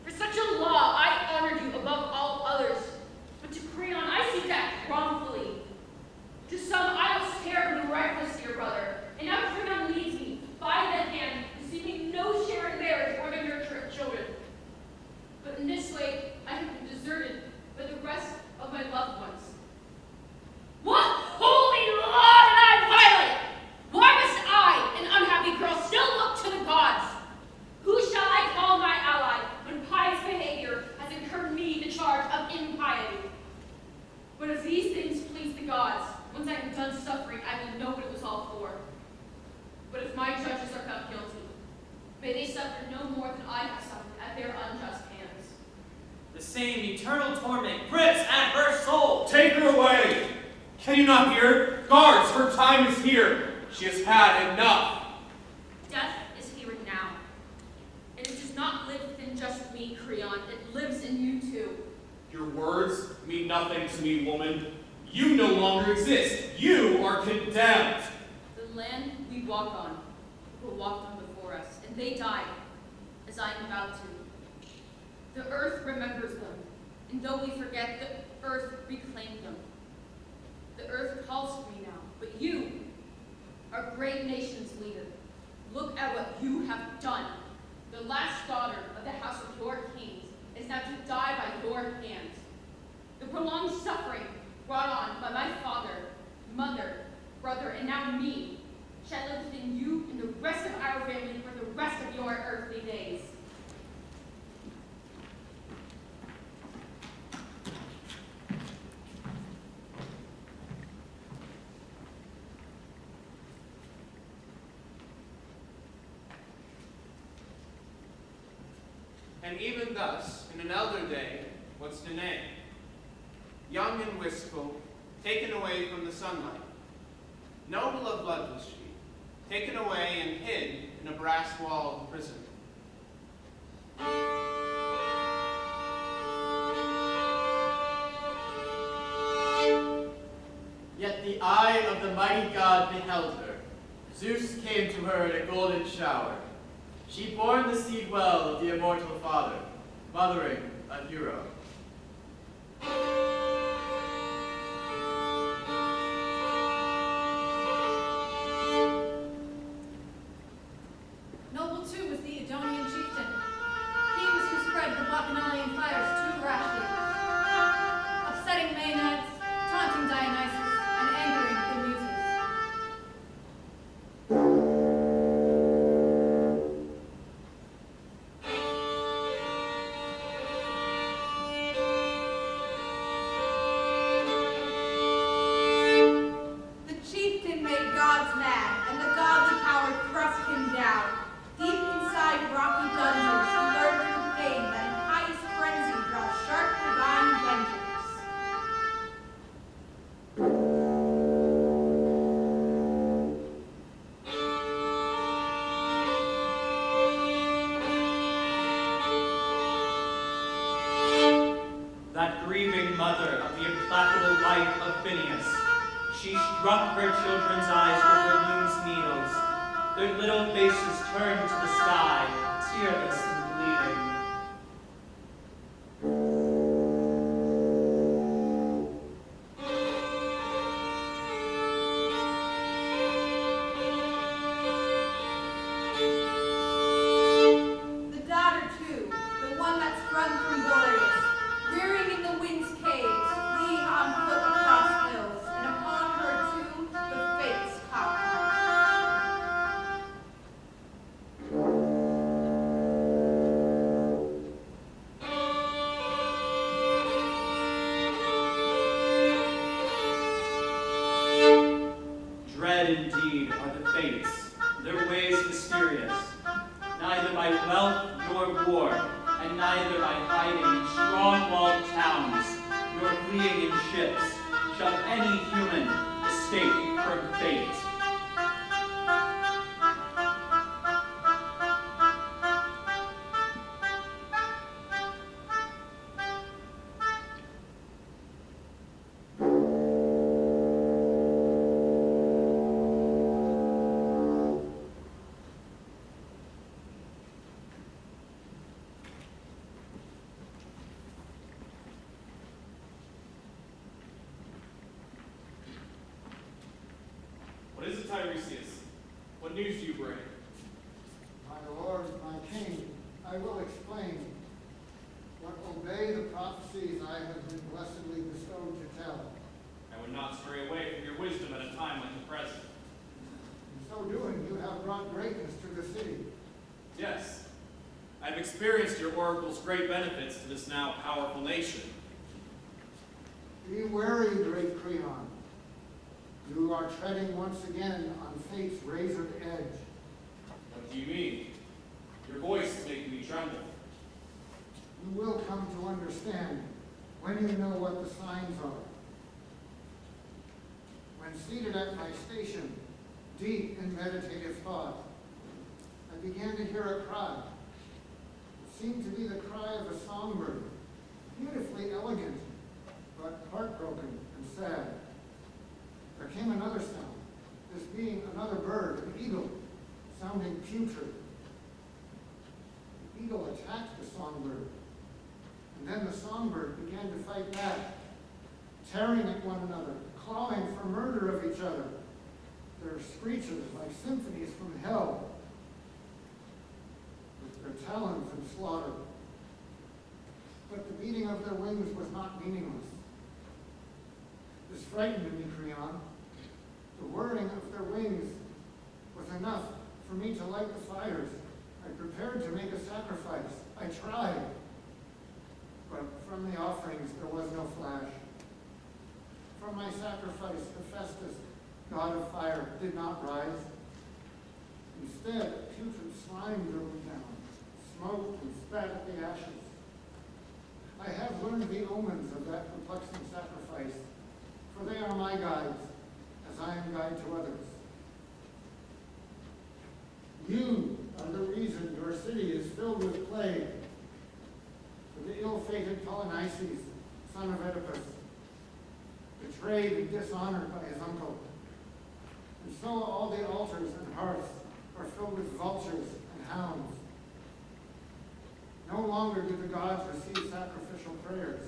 For such a law, I honored you above all others. But to Creon, I see death wrongfully. To some, I was terribly reckless, dear brother. And now Creon leads me, by the hand, receiving no share in marriage or in nurture of children. But in this way, I have been deserted by the rest of my loved ones. What holy law did I violate? Why must I, an unhappy girl, still look to the gods? Who shall I call my ally when pious behavior has incurred me the charge of impiety? But if these things please the gods, once I am done suffering, I will know what it was all for. But if my judges are found guilty, may they suffer no more than I have suffered at their unjust hands.
The same eternal torment grips at her soul.
Take her away! Can you not hear? Guards, her time is here. She has had enough.
Death is here and now. And it does not live within just me, Creon. It lives in you too.
Your words mean nothing to me, woman. You no longer exist. You are condemned.
The land we walk on, people walked on before us, and they died, as I am about to. The earth remembers them, and though we forget, the earth reclaimed them. The earth calls for me now, but you, our great nation's leader, look at what you have done. The last daughter of the house of your kings is now to die by your hands. The prolonged suffering brought on by my father, mother, brother, and now me, shall live within you and the rest of our family for the rest of your earthly days.
And even thus, in an elder day, what's Danae? Young and wistful, taken away from the sunlight, Noble of blood was she, taken away and hid in a brass-walled prison.
Yet the eye of the mighty god beheld her. Zeus came to her in a golden shower. She bore the seed well of the immortal father, mothering a hero.
Noble too was the Adonian chieftain. He was who spread the Bacchanalian fires too rashly, upsetting Maenads, taunting Dionysus, and angering the Muses.
The chieftain made gods mad, and the godly power thrust him down. Deep inside rocky dungeons, he learned through pain that in highest frenzy draws sharp divine vengeance.
That grieving mother of the implacable wife of Phineus, she struck her children's eyes with her loom's needles. Their little faces turned to the sky, tearless and bleeding.
The daughter too, the one that sprung from Boreas, rearing in the wind's caves, fleeing on foot across hills, and upon her too the fates come.
Dread indeed are the fates, their ways mysterious. Neither by wealth nor war, and neither by hiding in strong-walled towns, nor fleeing in ships, shall any human escape from fate.
What is it, Tiresias? What news do you bring?
My lord, my king, I will explain. But obey the prophecies I have been blessedly bestowed to tell.
I would not stray away from your wisdom at a time like the present.
In so doing, you have brought greatness to the city.
Yes, I have experienced your oracle's great benefits to this now powerful nation.
Be wary, great Creon. You are treading once again on fate's razored edge.
What do you mean? Your voice is making me tremble.
You will come to understand when you know what the signs are. When seated at my station, deep in meditative thought, I began to hear a cry. It seemed to be the cry of a songbird, beautifully elegant, but heartbroken and sad. There came another sound, this being another bird, an eagle, sounding putrid. The eagle attacked the songbird, and then the songbird began to fight back, tearing at one another, clawing for murder of each other. Their screeches like symphonies from hell, with their talons and slaughter. But the beating of their wings was not meaningless. This frightened me, Creon. The whirring of their wings was enough for me to light the fires. I prepared to make a sacrifice. I tried. But from the offerings there was no flash. From my sacrifice, Hephaestus, god of fire, did not rise. Instead, a putrid slime drove down, smoked and spat at the ashes. I have learned the omens of that perplexing sacrifice, for they are my guides, as as I am guide to others. You are the reason your city is filled with plague. For the ill-fated Polynices, son of Oedipus, betrayed and dishonored by his uncle. And so all the altars and hearths are filled with vultures and hounds. No longer do the gods receive sacrificial prayers.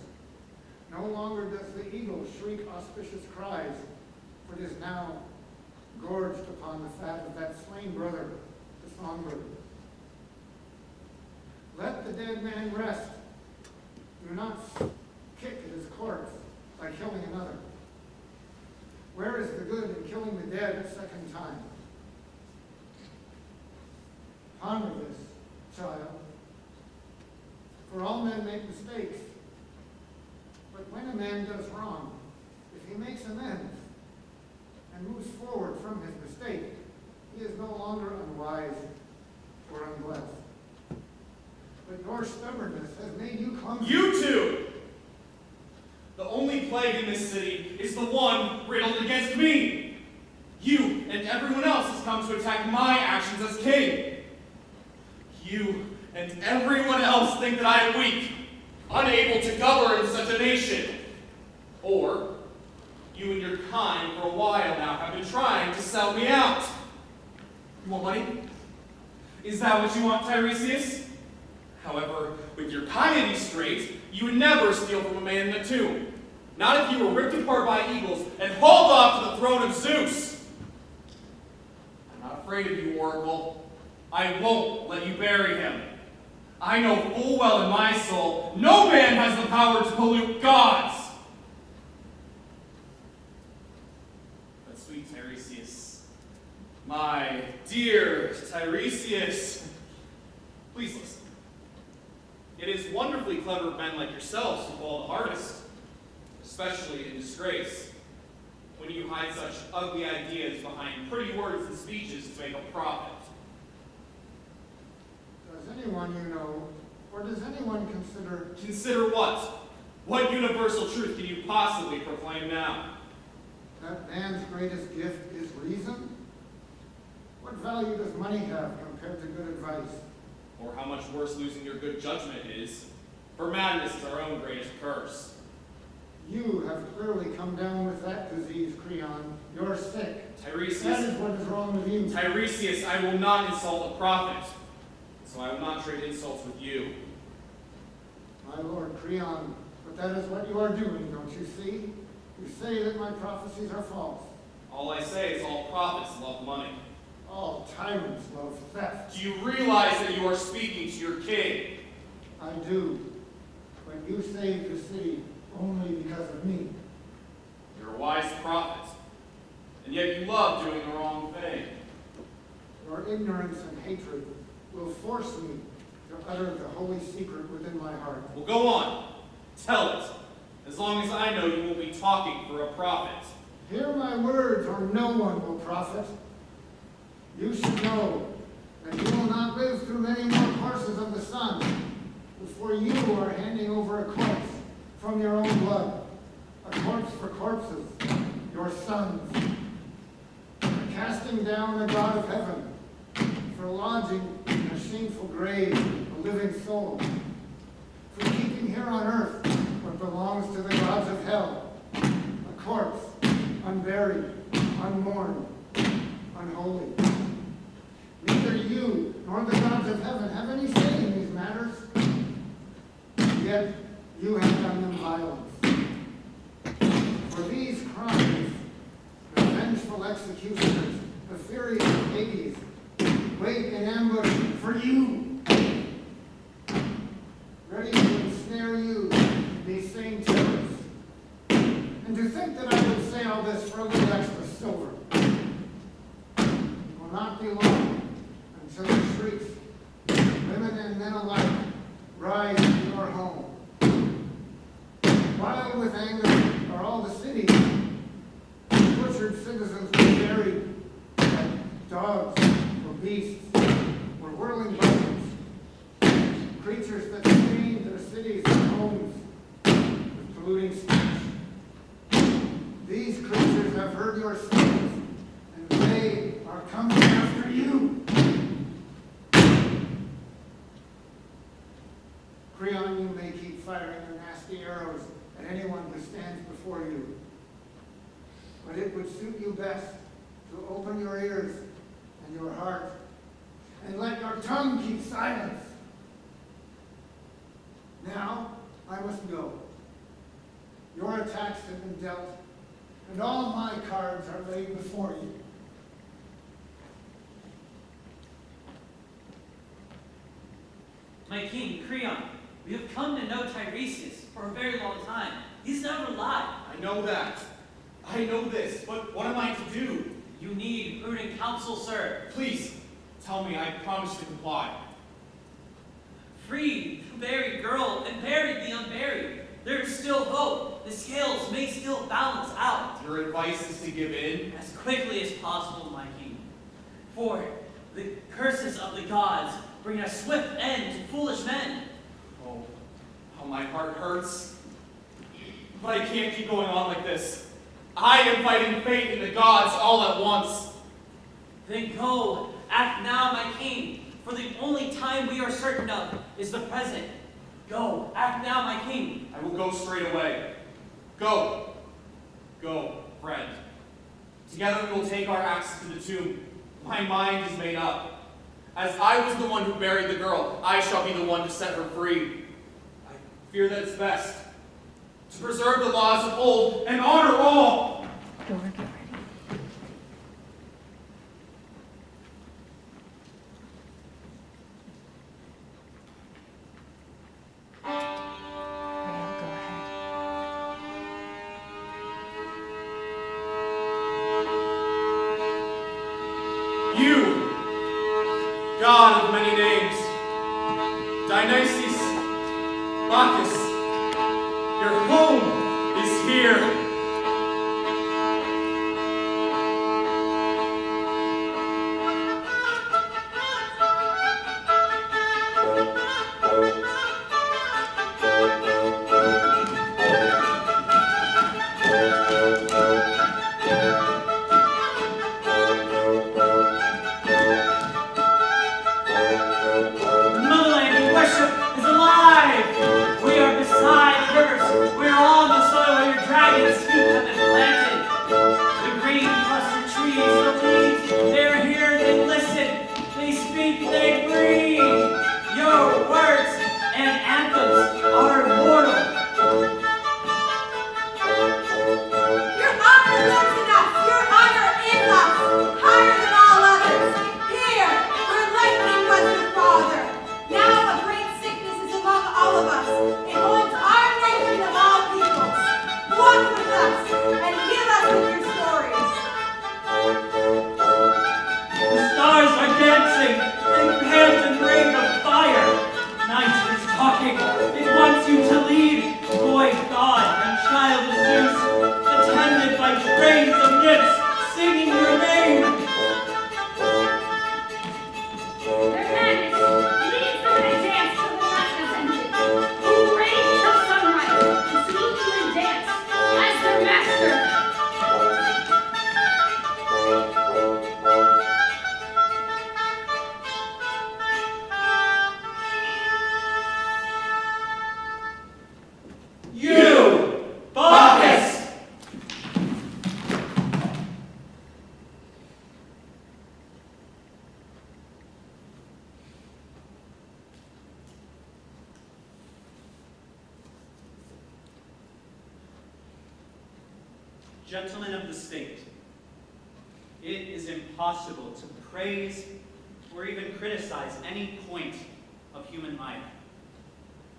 No longer does the eagle shriek auspicious cries, for it is now gorged upon the fat of that slain brother, the songbird. Let the dead man rest. Do not kick at his corpse by killing another. Where is the good in killing the dead a second time? Ponder this, child. For all men make mistakes. But when a man does wrong, if he makes amends and moves forward from his mistake, he is no longer unwise or unblessed. But your stubbornness has made you clumsy.
You two! The only plague in this city is the one riddled against me. You and everyone else has come to attack my actions as king. You and everyone else think that I am weak, unable to govern such a nation. Or, you and your kind for a while now have been trying to sell me out. You want money? Is that what you want, Tiresias? However, with your piety straight, you would never steal from a man in a tomb. Not if you were ripped apart by eagles and hauled off to the throne of Zeus. I'm not afraid of you, Oracle. I won't let you bury him. I know full well in my soul, no man has the power to pollute gods. But sweet Tiresias, my dear Tiresias, please listen. It is wonderfully clever men like yourselves who fall the hardest, especially in disgrace, when you hide such ugly ideas behind pretty words and speeches to make a profit.
Does anyone you know, or does anyone consider...
Consider what? What universal truth can you possibly proclaim now?
that man's greatest gift is reason? What value does money have compared to good advice?
Or how much worse losing your good judgment is? For madness is our own greatest curse.
You have clearly come down with that disease, Creon. You're sick.
Tiresias,
That is what is wrong with you.
Tiresias, I will not insult a prophet, so I will not trade insults with you.
My lord Creon, but that is what you are doing, don't you see? You say that my prophecies are false.
All I say is all prophets love money.
All tyrants love theft.
Do you realize that you are speaking to your king?
I do. But you saved the city only because of me.
You're a wise prophet, and yet you love doing the wrong thing.
Your ignorance and hatred will force me to utter the holy secret within my heart.
Well, go on. Tell it. As long as I know you won't be talking for a prophet.
Hear my words, or no one will profit. You should know that you will not live through many more courses of the sun before you are handing over a corpse from your own blood, a corpse for corpses, your sons, casting down a God of heaven, for lodging in a shameful grave a living soul, for keeping here on earth what belongs to the gods of hell, a corpse, unburied, unmourned, unholy. Neither you nor the gods of heaven have any say in these matters, yet you have done them violence. For these crimes, the vengeful executioners, the furies of Hades, wait in ambush for you, ready to ensnare you, these same terrors. And to think that I would say all this for a little extra silver. It will not be long until the shrieks, women and men alike, rise in your home. Wild with anger are all the cities. Butchered citizens were buried like dogs or beasts or whirling buzzards. Creatures that stained their cities and homes with polluting speech. These creatures have heard your sins coming after you. Creon, you may keep firing your nasty arrows at anyone who stands before you. But it would suit you best to open your ears and your heart and let your tongue keep silence. Now, I must go. Your attacks have been dealt, and all my cards are laid before you.
My king, Creon, we have come to know Tiresias for a very long time. He's never lied.
I know that. I know this, but what am I to do?
You need prudent counsel, sir.
Please, tell me. I promise to comply.
Free the buried girl and bury the unburied. There is still hope. The scales may still balance out.
Your advice is to give in?
As quickly as possible, my king. For the curses of the gods bring a swift end to foolish men.
Oh, how my heart hurts. But I can't keep going on like this. I am fighting fate and the gods all at once.
Then go, act now, my king, for the only time we are certain of is the present. Go, act now, my king.
I will go straight away. Go. Go, friend. Together we will take our axes to the tomb. My mind is made up. As I was the one who buried the girl, I shall be the one to set her free. I fear that it's best to preserve the laws of old and honor all. You, God of many names, Dionysus, Bacchus, your home is here.
Gentlemen of the state, it is impossible to praise or even criticize any point of human life.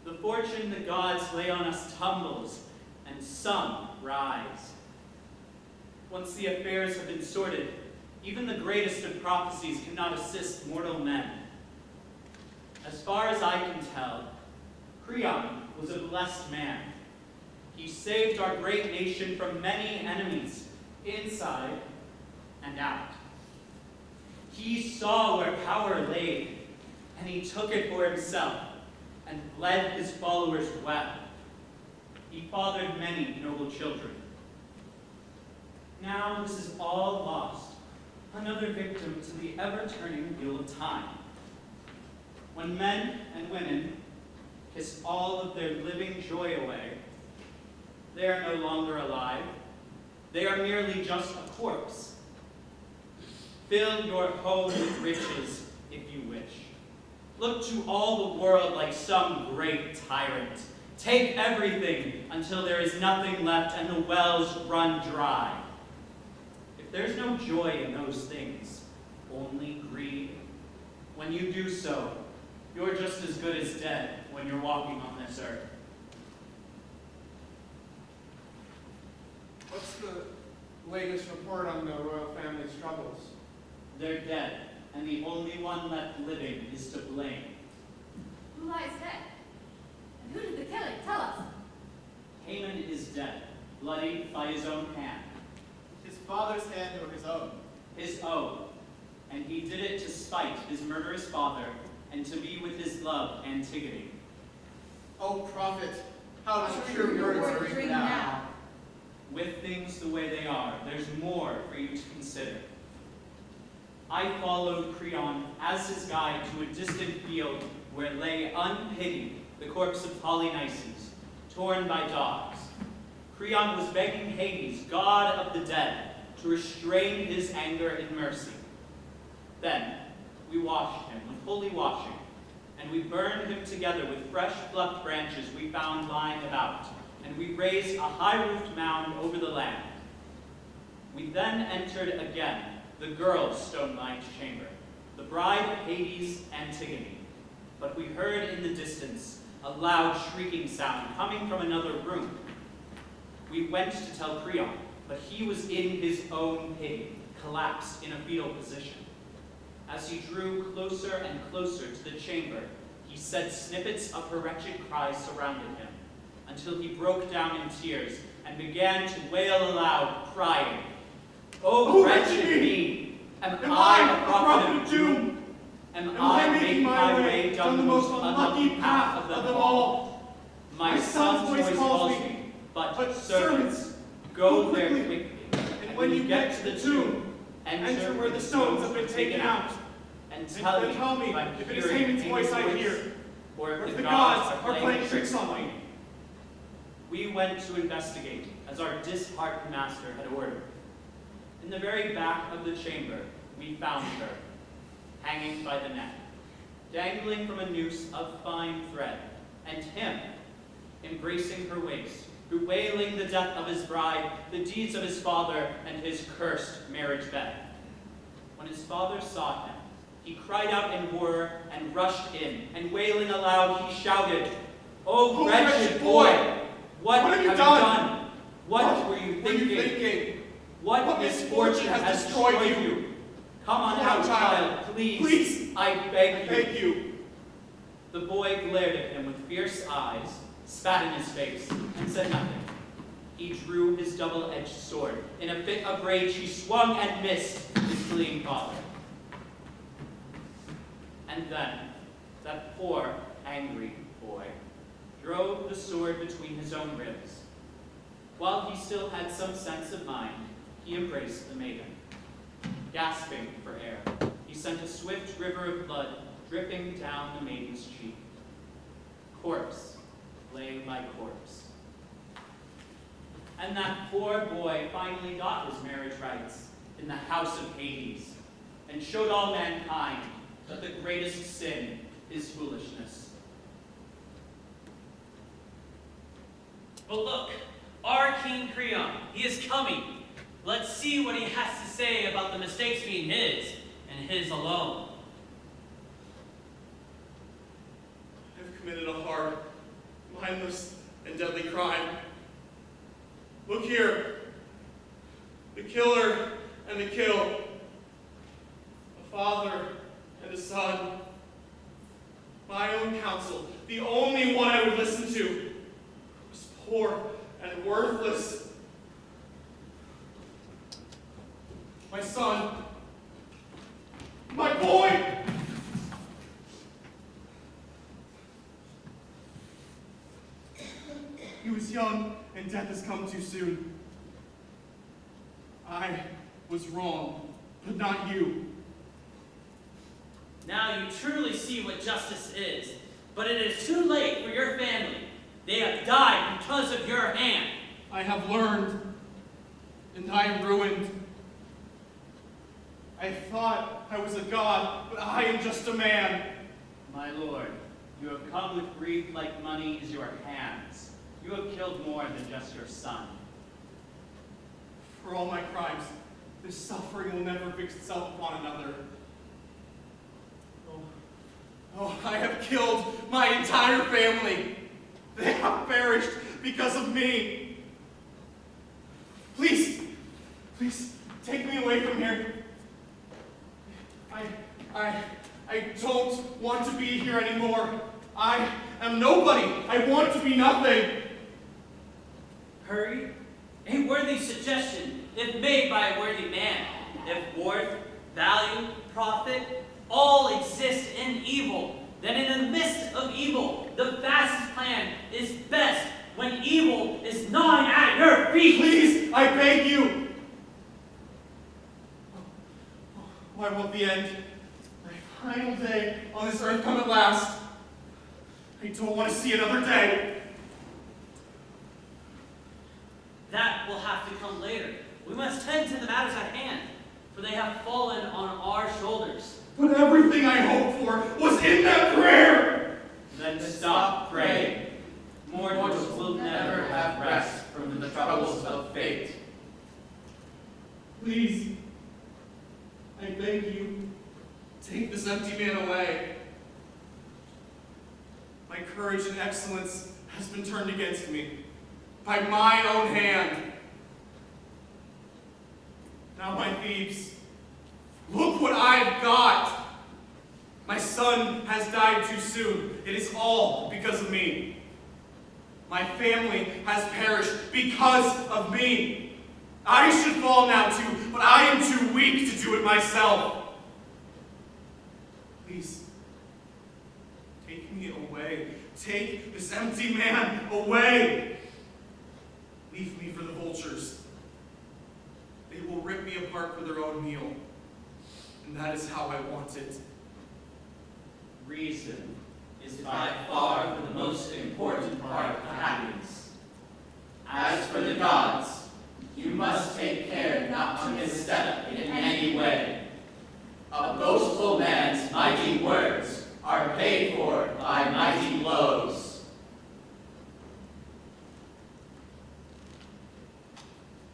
The fortune the gods lay on us tumbles, and some rise. Once the affairs have been sorted, even the greatest of prophecies cannot assist mortal men. As far as I can tell, Creon was a blessed man. He saved our great nation from many enemies, inside and out. He saw where power lay, and he took it for himself, and led his followers well. He fathered many noble children. Now this is all lost, another victim to the ever-turning wheel of time. When men and women kiss all of their living joy away, they are no longer alive. They are merely just a corpse. Fill your home with riches, if you wish. Look to all the world like some great tyrant. Take everything until there is nothing left and the wells run dry. If there's no joy in those things, only greed, when you do so, you're just as good as dead when you're walking on this earth.
What's the latest report on the royal family's troubles?
They're dead, and the only one left living is to blame.
Who lies dead? And who did the killing? Tell us.
Haman is dead, bloodied by his own hand.
His father's hand or his own?
His own. And he did it to spite his murderous father and to be with his love, Antigone.
O prophet, how true your words ring now.
With things the way they are, there's more for you to consider. I followed Creon as his guide to a distant field where lay unpitied the corpse of Polynices, torn by dogs. Creon was begging Hades, god of the dead, to restrain his anger in mercy. Then we washed him with holy washing, and we burned him together with fresh plucked branches we found lying about, and we raised a high-roofed mound over the land. We then entered again the girl's stone-lined chamber, the bride of Hades, Antigone. But we heard in the distance a loud shrieking sound coming from another room. We went to tell Creon, but he was in his own pit, collapsed in a fetal position. As he drew closer and closer to the chamber, he said snippets of her wretched cries surrounded him, until he broke down in tears and began to wail aloud, crying, "O wretched me! Am I a prophet of doom? Am I making my way down the most unlucky path of them all? My son's voice calls me, but servants, go there quickly, and when you get to the tomb, enter where the stones have been taken out, and tell me if it is Haman's voice I hear, or if the gods are playing tricks on me." We went to investigate, as our disheartened master had ordered. In the very back of the chamber, we found her, hanging by the neck, dangling from a noose of fine thread, and him, embracing her waist, bewailing the death of his bride, the deeds of his father, and his cursed marriage bed. When his father saw him, he cried out in horror and rushed in, and wailing aloud, he shouted, "O wretched boy! What have you done? What were you thinking? What misfortune has destroyed you? Come on out, child, please, I beg you." The boy glared at him with fierce eyes, spat in his face, and said nothing. He drew his double-edged sword. In a fit of rage, he swung and missed his fleeing father. And then, that poor, angry boy drove the sword between his own ribs. While he still had some sense of mind, he embraced the maiden. Gasping for air, he sent a swift river of blood dripping down the maiden's cheek. Corpse lay by corpse. And that poor boy finally got his marriage rights in the house of Hades, and showed all mankind that the greatest sin is foolishness.
But look, our King Creon, he is coming. Let's see what he has to say about the mistakes being his, and his alone.
I've committed a hard, mindless, and deadly crime. Look here. The killer and the kill. A father and a son. My own counsel, the only one I would listen to, was poor and worthless. My son. My boy! He was young, and death has come too soon. I was wrong. but not you.
Now you truly see what justice is, but it is too late for your family. They have died because of your hand.
I have learned, and I am ruined. I thought I was a god, but I am just a man.
My lord, you have come with grief like money is your hands. You have killed more than just your son.
For all my crimes, this suffering will never fix itself upon another. Oh, I have killed my entire family. They have perished because of me. Please, take me away from here. I don't want to be here anymore. I am nobody. I want to be nothing.
Hurry? A worthy suggestion, if made by a worthy man. If worth, value, profit, all exist in evil, then in the midst of evil, the fastest plan is best when evil is gnawing at your feet.
Please, I beg you. Why won't the end, my final day on this earth come at last? I don't want to see another day.
That will have to come later. We must tend to the matters at hand, for they have fallen on our shoulders.
But everything I hoped for was in that prayer.
Then stop praying. Mortals will never have rest from the troubles of fate.
Please, I beg you, take this empty man away. My courage and excellence has been turned against me by my own hand. Now my Thebes, look what I've got. My son has died too soon. It is all because of me. My family has perished because of me. I should fall now too, but I am too weak to do it myself. Please, take me away. Take this empty man away. Leave me for the vultures. They will rip me apart for their own meal. And that is how I want it.
Reason is by far the most important part of happiness. As for the gods, you must take care not to misstep in any way. A boastful man's mighty words are paid for by mighty blows.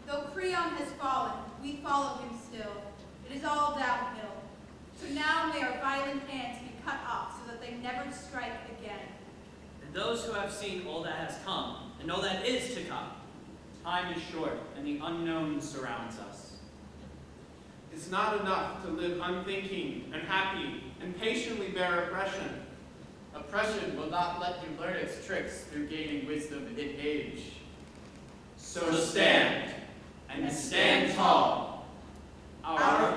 Though Creon has fallen, we follow him still. It is all downhill. So now may our violent hands be cut off so that they never strike again.
And those who have seen all that has come, and all that is to come.
Time is short, and the unknown surrounds us.
It's not enough to live unthinking and happy and patiently bear oppression.
Oppression will not let you learn its tricks through gaining wisdom in age.
So stand, and stand tall. Our